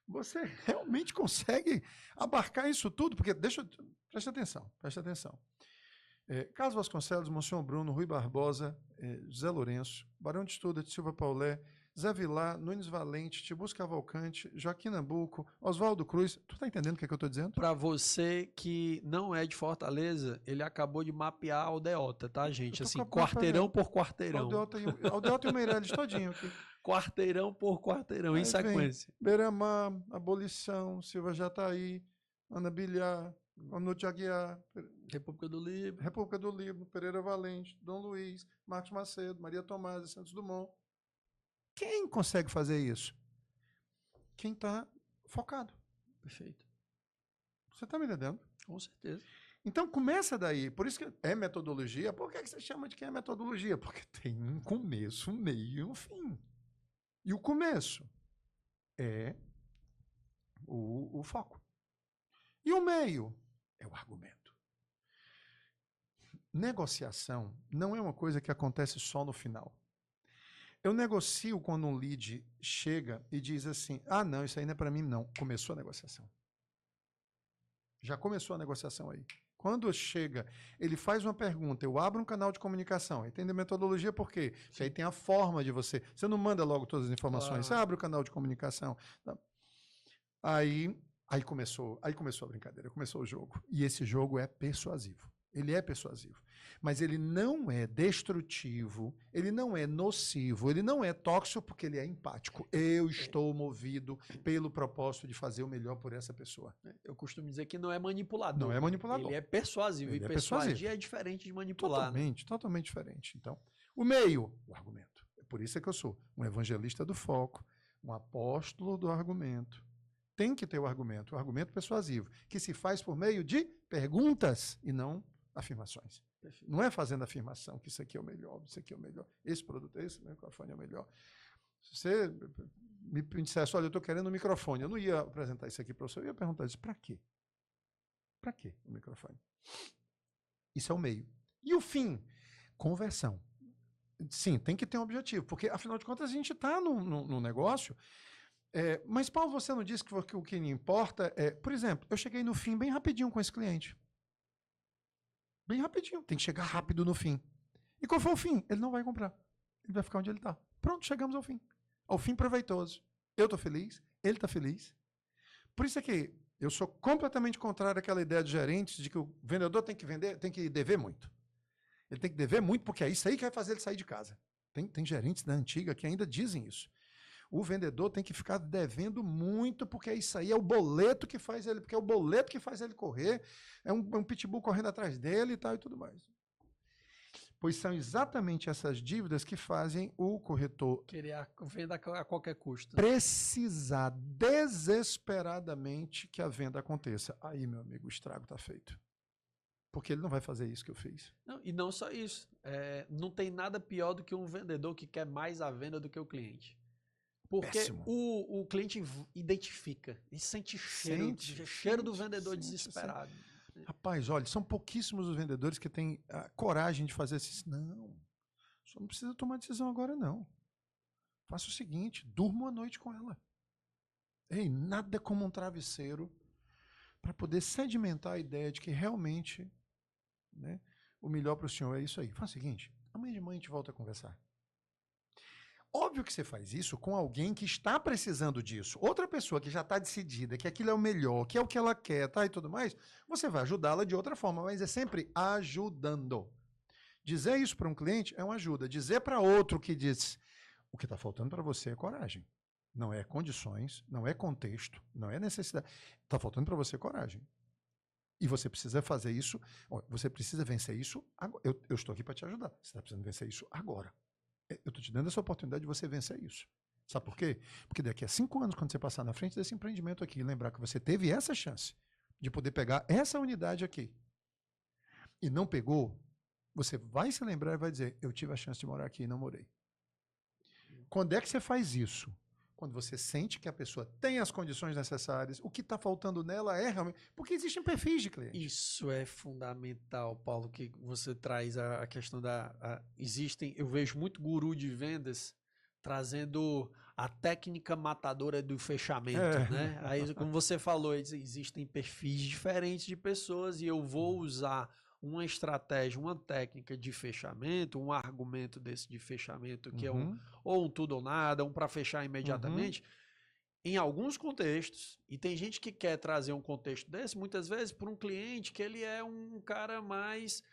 Você realmente consegue abarcar isso tudo? Porque, presta atenção. Carlos Vasconcelos, Monsenhor Bruno, Rui Barbosa, José Lourenço, Barão de Estuda, Silva Paulé, Zé Vilar, Nunes Valente, Tibus Cavalcante, Joaquim Nabuco, Oswaldo Cruz. Tu tá entendendo o que eu estou dizendo? Para você que não é de Fortaleza, ele acabou de mapear a aldeota, tá, gente? Assim, quarteirão por quarteirão. Aldeota e o Meirelles todinho aqui. Quarteirão por quarteirão, em sequência. Beira-Mar, Abolição, Silva Jataí, Ana Bilhar, Manute Aguiar, República do Líbano, Pereira Valente, Dom Luiz, Marcos Macedo, Maria Tomás e Santos Dumont. Quem consegue fazer isso? Quem está focado. Perfeito. Você está me entendendo? Com certeza. Então começa daí. Por isso que é metodologia. Por que você chama de que é metodologia? Porque tem um começo, um meio e um fim. E o começo é o foco. E o meio é o argumento. Negociação não é uma coisa que acontece só no final. Eu negocio quando um lead chega e diz assim, não, isso aí não é para mim, não. Começou a negociação. Já começou a negociação aí. Quando chega, ele faz uma pergunta, eu abro um canal de comunicação. Entende a metodologia por quê? Porque aí tem a forma de você. Você não manda logo todas as informações, você abre o canal de comunicação. Tá? Aí começou a brincadeira, começou o jogo. E esse jogo é persuasivo. Ele é persuasivo. Mas ele não é destrutivo, ele não é nocivo, ele não é tóxico porque ele é empático. Eu estou movido pelo propósito de fazer o melhor por essa pessoa. Eu costumo dizer que não é manipulador. Não é manipulador. Ele é persuasivo. Ele e persuadir é diferente de manipular. Totalmente diferente. Então, o meio, o argumento. É por isso que eu sou um evangelista do foco, um apóstolo do argumento. Tem que ter o argumento persuasivo, que se faz por meio de perguntas e não afirmações. Perfeito. Não é fazendo afirmação que isso aqui é o melhor, isso aqui é o melhor, esse produto é esse, o microfone é o melhor. Se você me dissesse, olha, eu estou querendo um microfone, eu não ia apresentar isso aqui para você, eu ia perguntar isso, para quê? Para quê o microfone? Isso é o meio. E o fim? Conversão. Sim, tem que ter um objetivo, porque afinal de contas a gente está no negócio. Mas, Paulo, você não disse que o que me importa é... Por exemplo, eu cheguei no fim bem rapidinho com esse cliente. Bem rapidinho. Tem que chegar rápido no fim. E qual foi o fim? Ele não vai comprar. Ele vai ficar onde ele está. Pronto, chegamos ao fim. Ao fim proveitoso. Eu estou feliz, ele está feliz. Por isso é que eu sou completamente contrário àquela ideia de gerentes de que o vendedor tem que dever muito. Ele tem que dever muito porque é isso aí que vai fazer ele sair de casa. Tem gerentes da antiga que ainda dizem isso. O vendedor tem que ficar devendo muito, porque isso aí é o boleto que faz ele, porque é o boleto que faz ele correr, é um pitbull correndo atrás dele e tal e tudo mais. Pois são exatamente essas dívidas que fazem o corretor querer a venda a qualquer custo. Precisar desesperadamente que a venda aconteça. Aí, meu amigo, o estrago está feito. Porque ele não vai fazer isso que eu fiz. Não, e não só isso. Não tem nada pior do que um vendedor que quer mais a venda do que o cliente. Porque o cliente identifica e sente cheiro do vendedor desesperado. Rapaz, olha, são pouquíssimos os vendedores que têm a coragem de fazer assim. Não, só não precisa tomar decisão agora, não. Faça o seguinte, durma uma noite com ela. Ei, nada como um travesseiro para poder sedimentar a ideia de que realmente, né, o melhor para o senhor é isso aí. Faça o seguinte, amanhã de manhã a gente volta a conversar. Óbvio que você faz isso com alguém que está precisando disso. Outra pessoa que já está decidida, que aquilo é o melhor, que é o que ela quer, tá, e tudo mais, você vai ajudá-la de outra forma, mas é sempre ajudando. Dizer isso para um cliente é uma ajuda. Dizer para outro que diz, o que está faltando para você é coragem. Não é condições, não é contexto, não é necessidade. Está faltando para você coragem. E você precisa fazer isso, você precisa vencer isso agora. Eu estou aqui para te ajudar. Você está precisando vencer isso agora. Eu estou te dando essa oportunidade de você vencer isso. Sabe por quê? Porque daqui a 5 anos, quando você passar na frente desse empreendimento aqui, lembrar que você teve essa chance de poder pegar essa unidade aqui e não pegou, você vai se lembrar e vai dizer, eu tive a chance de morar aqui e não morei. Quando é que você faz isso? Quando você sente que a pessoa tem as condições necessárias, o que está faltando nela é realmente... Porque existem perfis de cliente. Isso é fundamental, Paulo, que você traz a questão existem, eu vejo muito guru de vendas trazendo a técnica matadora do fechamento, né? Aí, como você falou, existem perfis diferentes de pessoas e eu vou usar uma estratégia, uma técnica de fechamento, um argumento desse de fechamento, que é ou um tudo ou nada, um para fechar imediatamente, em alguns contextos, e tem gente que quer trazer um contexto desse, muitas vezes, para um cliente que ele é um cara mais...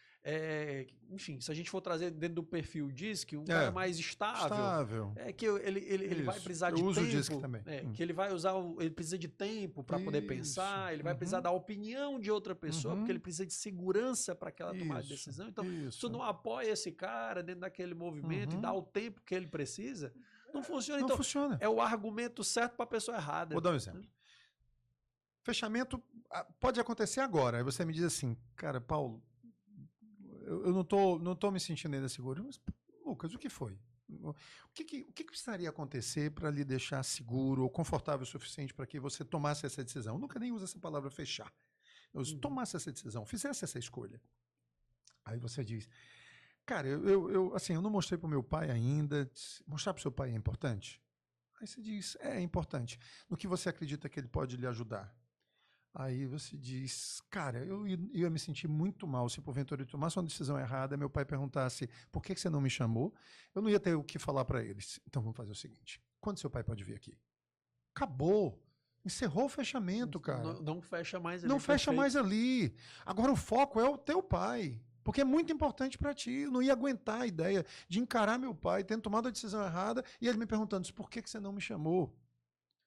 enfim, se a gente for trazer dentro do perfil DISC, cara mais estável. É que ele vai precisar de tempo. Eu uso o DISC também. Que ele vai usar, ele precisa de tempo para poder pensar, ele vai precisar da opinião de outra pessoa, porque ele precisa de segurança para aquela tomada de decisão. Então, se tu não apoia esse cara dentro daquele movimento e dá o tempo que ele precisa, não funciona. Não então, funciona. É o argumento certo para a pessoa errada. Vou dar um exemplo. Fechamento pode acontecer agora. Aí você me diz assim, cara, Paulo, eu não tô me sentindo ainda seguro. Mas, Lucas, o que foi? O que precisaria acontecer para lhe deixar seguro ou confortável o suficiente para que você tomasse essa decisão? Eu nunca nem uso essa palavra fechar. Eu tomasse essa decisão, fizesse essa escolha. Aí você diz, cara, assim, eu não mostrei para o meu pai ainda. Mostrar para o seu pai é importante? Aí você diz, é importante. No que você acredita que ele pode lhe ajudar? Aí você diz, cara, eu ia me sentir muito mal se porventura eu tomasse uma decisão errada, meu pai perguntasse, por que você não me chamou? Eu não ia ter o que falar para eles. Então vamos fazer o seguinte, quando seu pai pode vir aqui? Acabou. Encerrou o fechamento, cara. Não fecha mais ali. Não fecha mais ali. Agora o foco é o teu pai. Porque é muito importante para ti. Eu não ia aguentar a ideia de encarar meu pai, tendo tomado a decisão errada, e ele me perguntando, por que você não me chamou?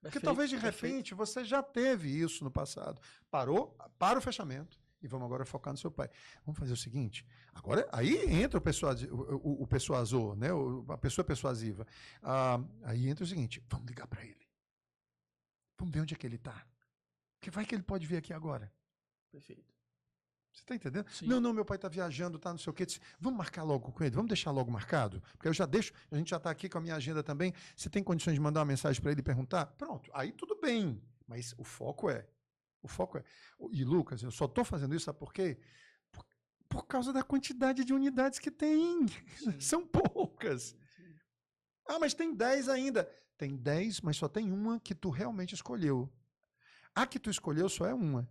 Porque talvez, de repente, você já teve isso no passado. Para o fechamento. E vamos agora focar no seu pai. Vamos fazer o seguinte. Agora, aí entra o persuasor, né? A pessoa persuasiva. Aí entra o seguinte. Vamos ligar para ele. Vamos ver onde é que ele está. Porque vai que ele pode vir aqui agora. Perfeito. Você está entendendo? Sim. Não, meu pai está viajando, está não sei o quê. Vamos marcar logo com ele, vamos deixar logo marcado? Porque eu já deixo, a gente já está aqui com a minha agenda também. Você tem condições de mandar uma mensagem para ele e perguntar? Pronto, aí tudo bem. Mas o foco é. E Lucas, eu só estou fazendo isso, sabe por quê? Por causa da quantidade de unidades que tem. São poucas. Mas tem 10 ainda. Tem 10, mas só tem uma que tu realmente escolheu. A que tu escolheu só é uma.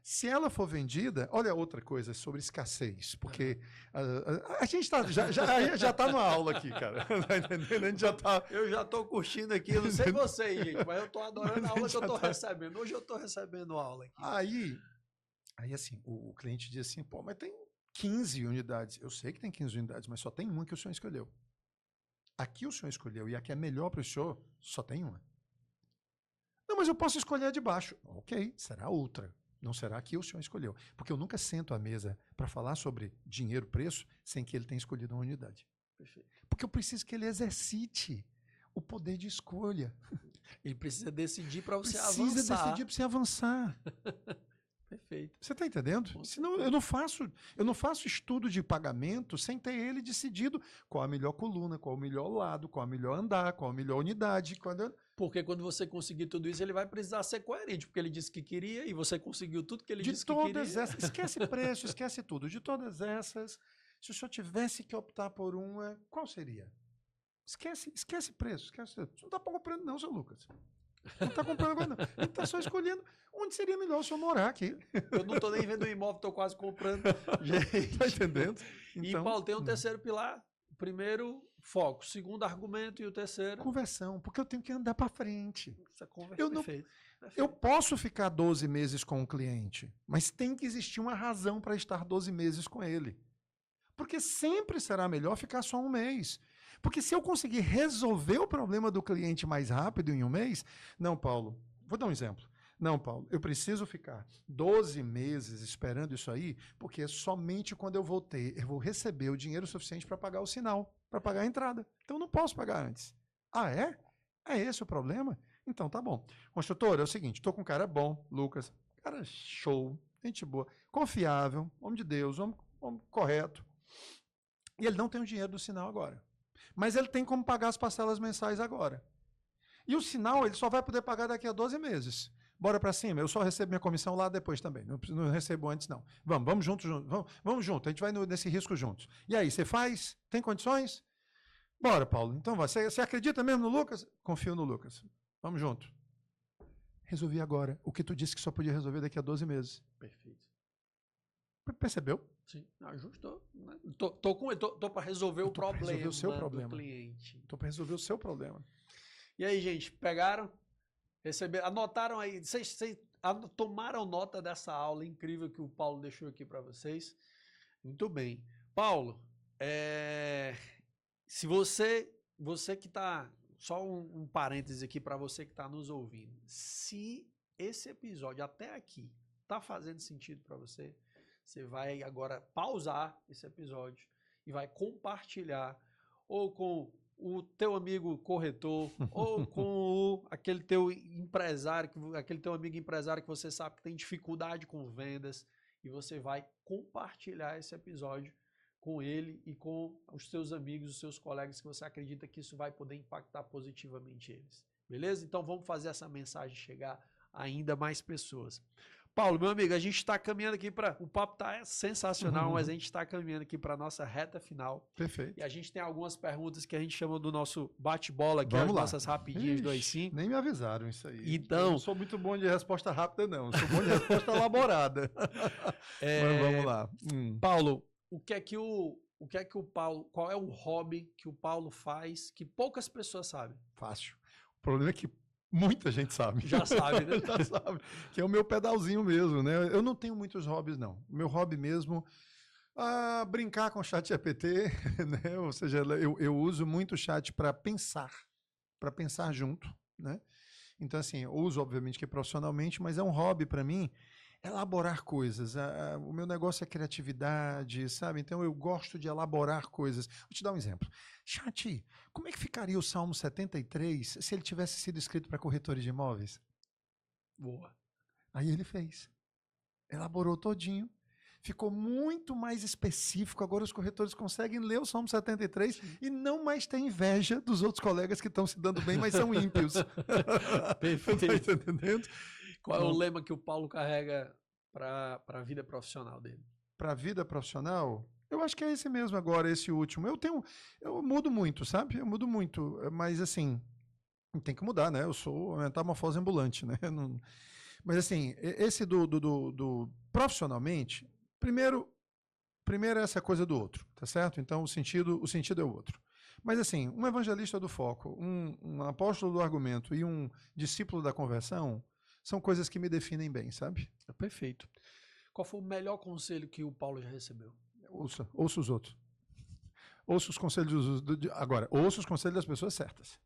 Se ela for vendida, olha outra coisa sobre escassez, porque a gente já está numa aula aqui, cara. Tá entendendo? A gente já tá... Eu já estou curtindo aqui, eu não sei vocês, gente, mas eu estou adorando a aula que eu estou recebendo. Hoje eu estou recebendo aula aqui. Aí assim, o cliente diz assim, pô, mas tem 15 unidades. Eu sei que tem 15 unidades, mas só tem uma que o senhor escolheu. Aqui o senhor escolheu e a que é melhor para o senhor, só tem uma. Não, mas eu posso escolher a de baixo. Ok, será outra. Não será que o senhor escolheu. Porque eu nunca sento à mesa para falar sobre dinheiro, preço, sem que ele tenha escolhido uma unidade. Perfeito. Porque eu preciso que ele exercite o poder de escolha. Ele precisa decidir para você avançar. Precisa decidir para você avançar. Perfeito. Você está entendendo? Senão eu não faço estudo de pagamento sem ter ele decidido qual a melhor coluna, qual o melhor lado, qual a melhor andar, qual a melhor unidade. Porque quando você conseguir tudo isso, ele vai precisar ser coerente, porque ele disse que queria e você conseguiu tudo que ele disse que queria. De todas essas, esquece preço, esquece tudo. De todas essas, se o senhor tivesse que optar por uma, qual seria? Esquece preço, esquece tudo. Você não está comprando não, seu Lucas. Não está comprando agora não. Ele está só escolhendo onde seria melhor o senhor morar aqui. Eu não estou nem vendo o imóvel, estou quase comprando. Gente. Tá entendendo? Então, e Paulo, tem um terceiro pilar, primeiro, foco. Segundo, argumento. E o terceiro? Conversão, porque eu tenho que andar para frente. Essa conversa. Eu não- Perfeito. Eu posso ficar 12 meses com o cliente, mas tem que existir uma razão para estar 12 meses com ele. Porque sempre será melhor ficar só um mês. Porque se eu conseguir resolver o problema do cliente mais rápido em um mês... Não, Paulo, vou dar um exemplo. Não, Paulo, eu preciso ficar 12 meses esperando isso aí, porque é somente quando eu vou receber o dinheiro suficiente para pagar o sinal, para pagar a entrada. Então eu não posso pagar antes. Ah, é? É esse o problema? Então tá bom. Construtor, é o seguinte, estou com um cara bom, Lucas, cara show, gente boa, confiável, homem de Deus, homem correto. E ele não tem o dinheiro do sinal agora. Mas ele tem como pagar as parcelas mensais agora. E o sinal ele só vai poder pagar daqui a 12 meses. Bora para cima, eu só recebo minha comissão lá depois também. Não recebo antes, não. Vamos juntos, vamos junto, a gente vai nesse risco juntos. E aí, você faz? Tem condições? Bora, Paulo. Então vai. Você acredita mesmo no Lucas? Confio no Lucas. Vamos junto. Resolvi agora o que tu disse que só podia resolver daqui a 12 meses. Perfeito. Percebeu? Sim, ajustou. Né? Tô para resolver o problema resolver o seu problema. do cliente. Tô para resolver o seu problema. E aí, gente, pegaram? Receberam? Anotaram aí? Vocês tomaram nota dessa aula incrível que o Paulo deixou aqui para vocês? Muito bem. Paulo, se você que está... Só um parêntese aqui para você que está nos ouvindo. Se esse episódio até aqui está fazendo sentido para você, você vai agora pausar esse episódio e vai compartilhar ou com o teu amigo corretor ou com aquele teu empresário, aquele teu amigo empresário que você sabe que tem dificuldade com vendas, e você vai compartilhar esse episódio com ele e com os seus amigos, os seus colegas, que você acredita que isso vai poder impactar positivamente eles. Beleza? Então vamos fazer essa mensagem chegar a ainda mais pessoas. Paulo, meu amigo, a gente está caminhando aqui para... O papo está sensacional, mas a gente está caminhando aqui para a nossa reta final. Perfeito. E a gente tem algumas perguntas que a gente chama do nosso bate-bola aqui, Vamos as lá. nossas rapidinhas do AI5. Nem me avisaram isso aí. Então... Eu não sou muito bom de resposta rápida, não. Eu sou bom de resposta elaborada. Mas vamos lá. Paulo, o que é que o Paulo... Qual é o hobby que o Paulo faz que poucas pessoas sabem? Fácil. O problema é que muita gente sabe. Já sabe, né? Já sabe. Que é o meu pedalzinho mesmo, né? Eu não tenho muitos hobbies, não. O meu hobby mesmo é brincar com o chat GPT, né? Ou seja, eu uso muito o chat para pensar junto, né? Então, assim, eu uso, obviamente, que profissionalmente, mas é um hobby para mim elaborar coisas. O meu negócio é criatividade, sabe? Então eu gosto de elaborar coisas. Vou te dar um exemplo. Chat, como é que ficaria o Salmo 73 se ele tivesse sido escrito para corretores de imóveis? Boa. Aí ele fez. Elaborou todinho. Ficou muito mais específico. Agora os corretores conseguem ler o Salmo 73 e não mais ter inveja dos outros colegas que estão se dando bem, mas são ímpios. Perfeito. Tá entendendo? Qual é o lema que o Paulo carrega para a vida profissional dele? Para a vida profissional, eu acho que é esse mesmo agora, esse último. Eu mudo muito, sabe? Eu mudo muito, mas assim, tem que mudar, né? Eu sou uma metamorfose ambulante, né? Mas assim, esse do profissionalmente, primeiro é essa coisa do outro, tá certo? Então o sentido é o outro. Mas assim, um evangelista do foco, um apóstolo do argumento e um discípulo da conversão são coisas que me definem bem, sabe? Perfeito. Qual foi o melhor conselho que o Paulo já recebeu? Ouça os outros. Ouça os conselhos agora, ouça os conselhos das pessoas certas.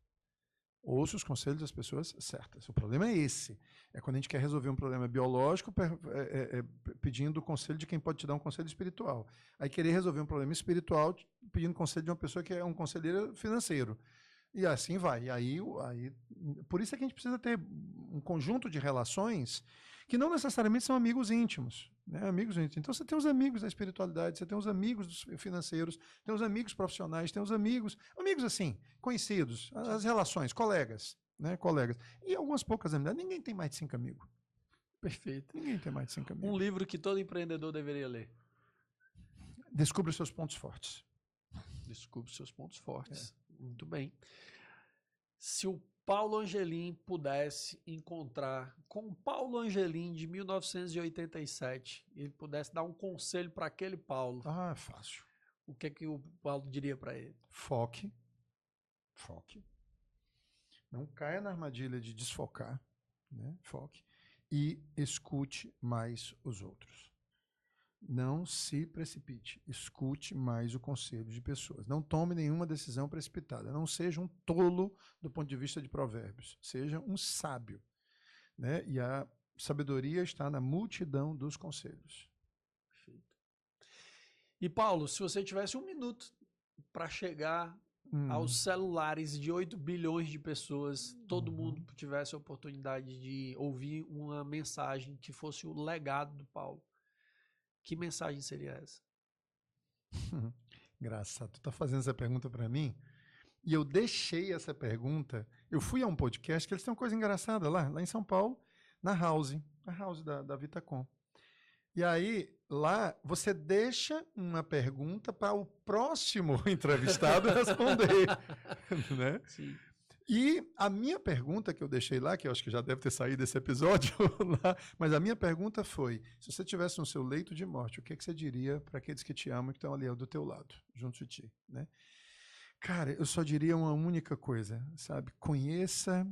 Ouça os conselhos das pessoas certas. O problema é esse. É quando a gente quer resolver um problema biológico pedindo o conselho de quem pode te dar um conselho espiritual. Aí querer resolver um problema espiritual pedindo conselho de uma pessoa que é um conselheiro financeiro. E assim vai. Por isso é que a gente precisa ter um conjunto de relações que não necessariamente são amigos íntimos. Né? Amigos íntimos. Então você tem os amigos da espiritualidade, você tem os amigos financeiros, tem os amigos profissionais, tem os amigos assim, conhecidos, as relações, colegas, né? Colegas. E algumas poucas amizades. Ninguém tem mais de 5 amigos. Perfeito. Ninguém tem mais de 5 amigos. Um livro que todo empreendedor deveria ler. Descubra os seus pontos fortes. Descubra os seus pontos fortes. Muito bem. Se o Paulo Angelim pudesse encontrar com o Paulo Angelim de 1987, ele pudesse dar um conselho para aquele Paulo. Ah, fácil. o que é que o Paulo diria para ele? Foque. Foque. Não caia na armadilha de desfocar, né? Foque. E escute mais os outros. Não se precipite. Escute mais o conselho de pessoas. Não tome nenhuma decisão precipitada. Não seja um tolo do ponto de vista de provérbios. Seja um sábio, né? E a sabedoria está na multidão dos conselhos. Perfeito. E Paulo, se você tivesse 1 minuto para chegar aos celulares de 8 bilhões de pessoas, todo mundo tivesse a oportunidade de ouvir uma mensagem que fosse o legado do Paulo, que mensagem seria essa? Engraçado. Tu tá fazendo essa pergunta para mim e eu deixei essa pergunta. Eu fui a um podcast que eles têm uma coisa engraçada lá em São Paulo, na House da Vitacom. E aí, lá, você deixa uma pergunta para o próximo entrevistado responder, né? Sim. E a minha pergunta que eu deixei lá, que eu acho que já deve ter saído esse episódio lá, mas a minha pergunta foi, se você estivesse no seu leito de morte, o que você diria para aqueles que te amam e que estão ali do teu lado, junto de ti, né? Cara, eu só diria uma única coisa, sabe? Conheça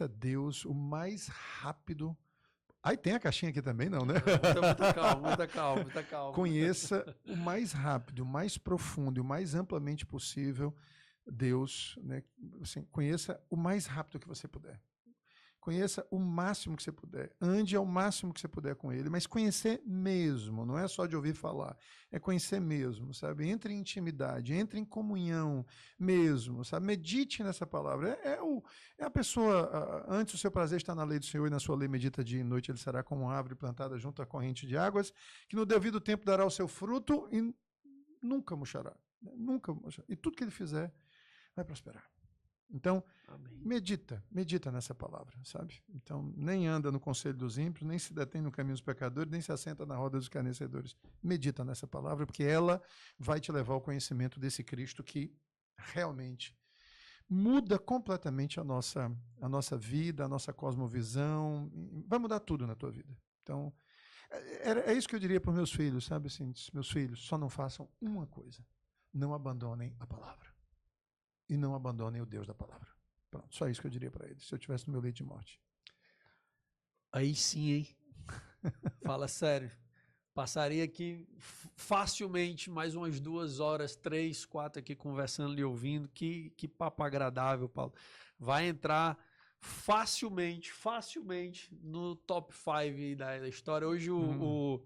Deus o mais rápido. Aí tem a caixinha aqui também, não, né? Muita calma, muita calma, muita calma. Conheça o mais rápido, o mais profundo e o mais amplamente possível Deus, né? Assim, conheça o mais rápido que você puder. Conheça o máximo que você puder. Ande ao máximo que você puder com ele, mas conhecer mesmo, não é só de ouvir falar, é conhecer mesmo, sabe? Entre em intimidade, entre em comunhão mesmo, sabe? Medite nessa palavra. É a pessoa, antes o seu prazer está na lei do Senhor e na sua lei medita dia e noite, ele será como uma árvore plantada junto à corrente de águas, que no devido tempo dará o seu fruto e nunca murchará. Nunca murchará. E tudo que ele fizer vai prosperar. Então, Amém. medita nessa palavra, sabe? Então, nem anda no conselho dos ímpios, nem se detém no caminho dos pecadores, nem se assenta na roda dos escarnecedores. Medita nessa palavra, porque ela vai te levar ao conhecimento desse Cristo que realmente muda completamente a nossa vida, a nossa cosmovisão, vai mudar tudo na tua vida. Então, é isso que eu diria para os meus filhos, sabe? Assim, meus filhos, só não façam uma coisa, não abandonem a palavra. E não abandonem o Deus da palavra. Pronto, só isso que eu diria para eles, se eu estivesse no meu leito de morte. Aí sim, hein? Fala sério. Passaria aqui facilmente mais umas 2 horas, 3, 4 aqui conversando e ouvindo. Que papo agradável, Paulo. Vai entrar facilmente no top 5 da história. Hoje o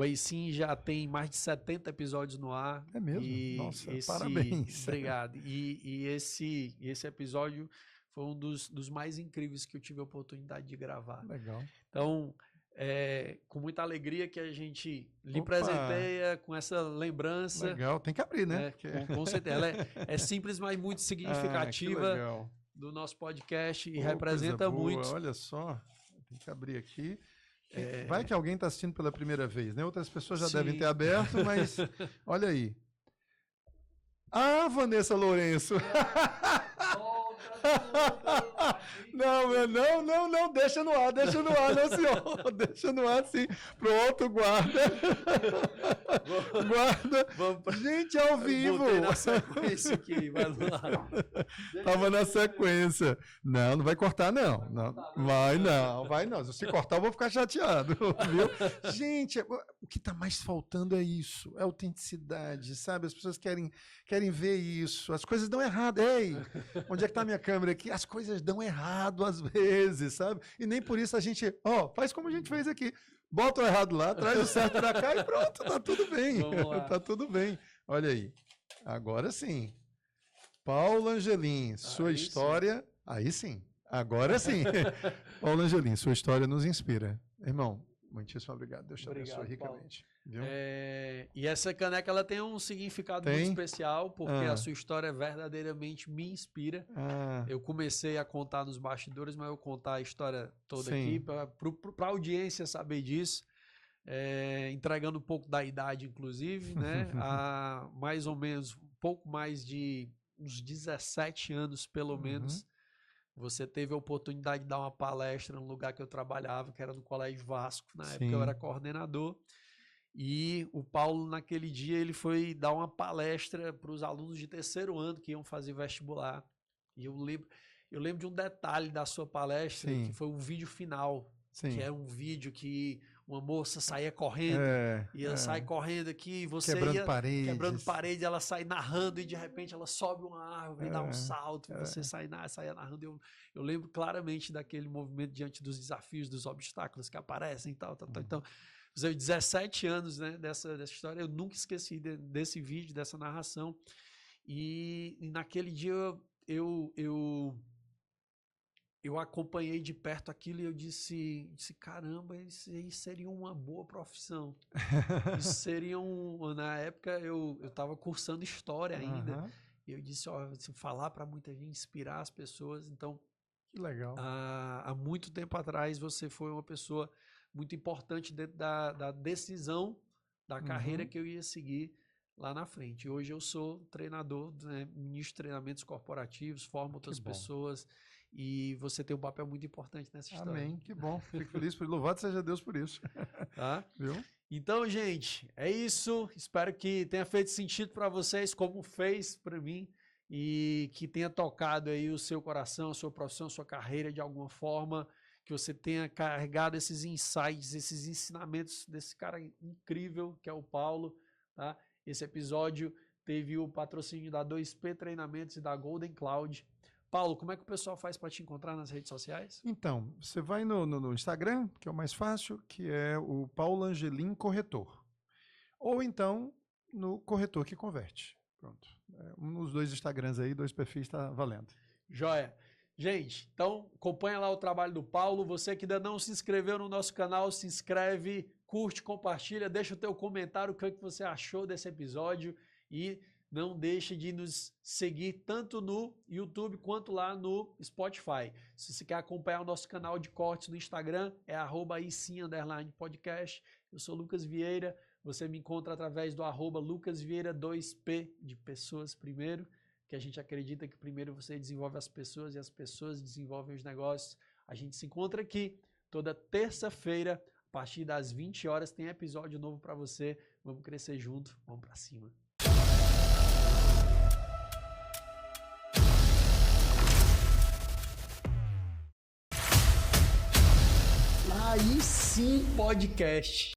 Aí-Sim já tem mais de 70 episódios no ar. É mesmo? Nossa, parabéns. Obrigado. E esse episódio foi um dos mais incríveis que eu tive a oportunidade de gravar. Legal. Então, com muita alegria que a gente lhe presenteia com essa lembrança. Legal, tem que abrir, né? Com certeza. Ela é simples, mas muito significativa do nosso podcast e representa muito. Olha só, tem que abrir aqui. Vai que alguém está assistindo pela primeira vez, né? Outras pessoas já devem ter aberto, mas olha aí. Ah, Vanessa Lourenço! Não, deixa no ar, não, senhor. Deixa no ar, sim. Pronto, guarda. Gente, ao vivo. Botei na sequência aqui, vai lá. Tava na sequência. Não vai cortar, não. Vai não. Se cortar, eu vou ficar chateado, viu? Gente, o que está mais faltando é isso, é autenticidade, sabe? As pessoas querem ver isso. As coisas dão errado. Ei, onde é que está a minha câmera aqui? As coisas dão errado às vezes, sabe? E nem por isso a gente, faz como a gente fez aqui. Bota o errado lá, traz o certo pra cá e pronto, tá tudo bem. Tá tudo bem. Olha aí. Agora sim. Paulo Angelim, sua história... Sim. Aí sim. Agora sim. Paulo Angelim, sua história nos inspira. Irmão, muitíssimo obrigado. Deus te abençoe ricamente. Viu? E essa caneca ela tem um significado muito especial, porque a sua história verdadeiramente me inspira. Eu comecei a contar nos bastidores, mas eu vou contar a história toda aqui para a audiência saber disso. Entregando um pouco da idade, inclusive, né? Há mais ou menos, um pouco mais de uns 17 anos, pelo menos, você teve a oportunidade de dar uma palestra no lugar que eu trabalhava, que era no Colégio Vasco. Na época eu era coordenador. E o Paulo, naquele dia, ele foi dar uma palestra para os alunos de terceiro ano que iam fazer vestibular. E eu lembro de um detalhe da sua palestra, Sim. que foi o vídeo final, Sim. que era um vídeo que uma moça saía correndo, sai correndo aqui, e você quebrando ia paredes. quebrando parede, ela sai narrando e de repente ela sobe uma árvore, dá um salto, e você saia narrando. Eu lembro claramente daquele movimento diante dos desafios, dos obstáculos que aparecem e tal. Então, 17 anos, né, dessa história, eu nunca esqueci desse vídeo, dessa narração. E naquele dia eu acompanhei de perto aquilo e eu disse caramba, isso aí seria uma boa profissão. Isso seria na época eu estava cursando história ainda. E eu disse, se falar para muita gente, inspirar as pessoas. Então, que legal. Há muito tempo atrás você foi uma pessoa muito importante dentro da decisão da carreira que eu ia seguir lá na frente. Hoje eu sou treinador, né, ministro de treinamentos corporativos, formo outras pessoas e você tem um papel muito importante nessa história. Amém, que bom. Fico feliz, louvado seja Deus por isso. Tá? Viu? Então, gente, é isso. Espero que tenha feito sentido para vocês, como fez para mim, e que tenha tocado aí o seu coração, a sua profissão, a sua carreira de alguma forma, que você tenha carregado esses insights, esses ensinamentos desse cara incrível que é o Paulo, tá? Esse episódio teve o patrocínio da 2P Treinamentos e da Golden Cloud. Paulo, como é que o pessoal faz para te encontrar nas redes sociais? Então, você vai no Instagram, que é o mais fácil, que é o Paulo Angelim Corretor. Ou então no Corretor que Converte. Pronto. Nos dois Instagrams aí, 2 perfis, está valendo. Joia. Gente, então acompanha lá o trabalho do Paulo. Você que ainda não se inscreveu no nosso canal, se inscreve, curte, compartilha, deixa o teu comentário, o que você achou desse episódio e não deixe de nos seguir tanto no YouTube quanto lá no Spotify. Se você quer acompanhar o nosso canal de cortes no Instagram, é @isim_podcast. Eu sou Lucas Vieira, você me encontra através do @lucasvieira2p, de pessoas primeiro, que a gente acredita que primeiro você desenvolve as pessoas e as pessoas desenvolvem os negócios. A gente se encontra aqui toda terça-feira, a partir das 20 horas, tem episódio novo para você. Vamos crescer junto, vamos para cima. Aí sim, podcast.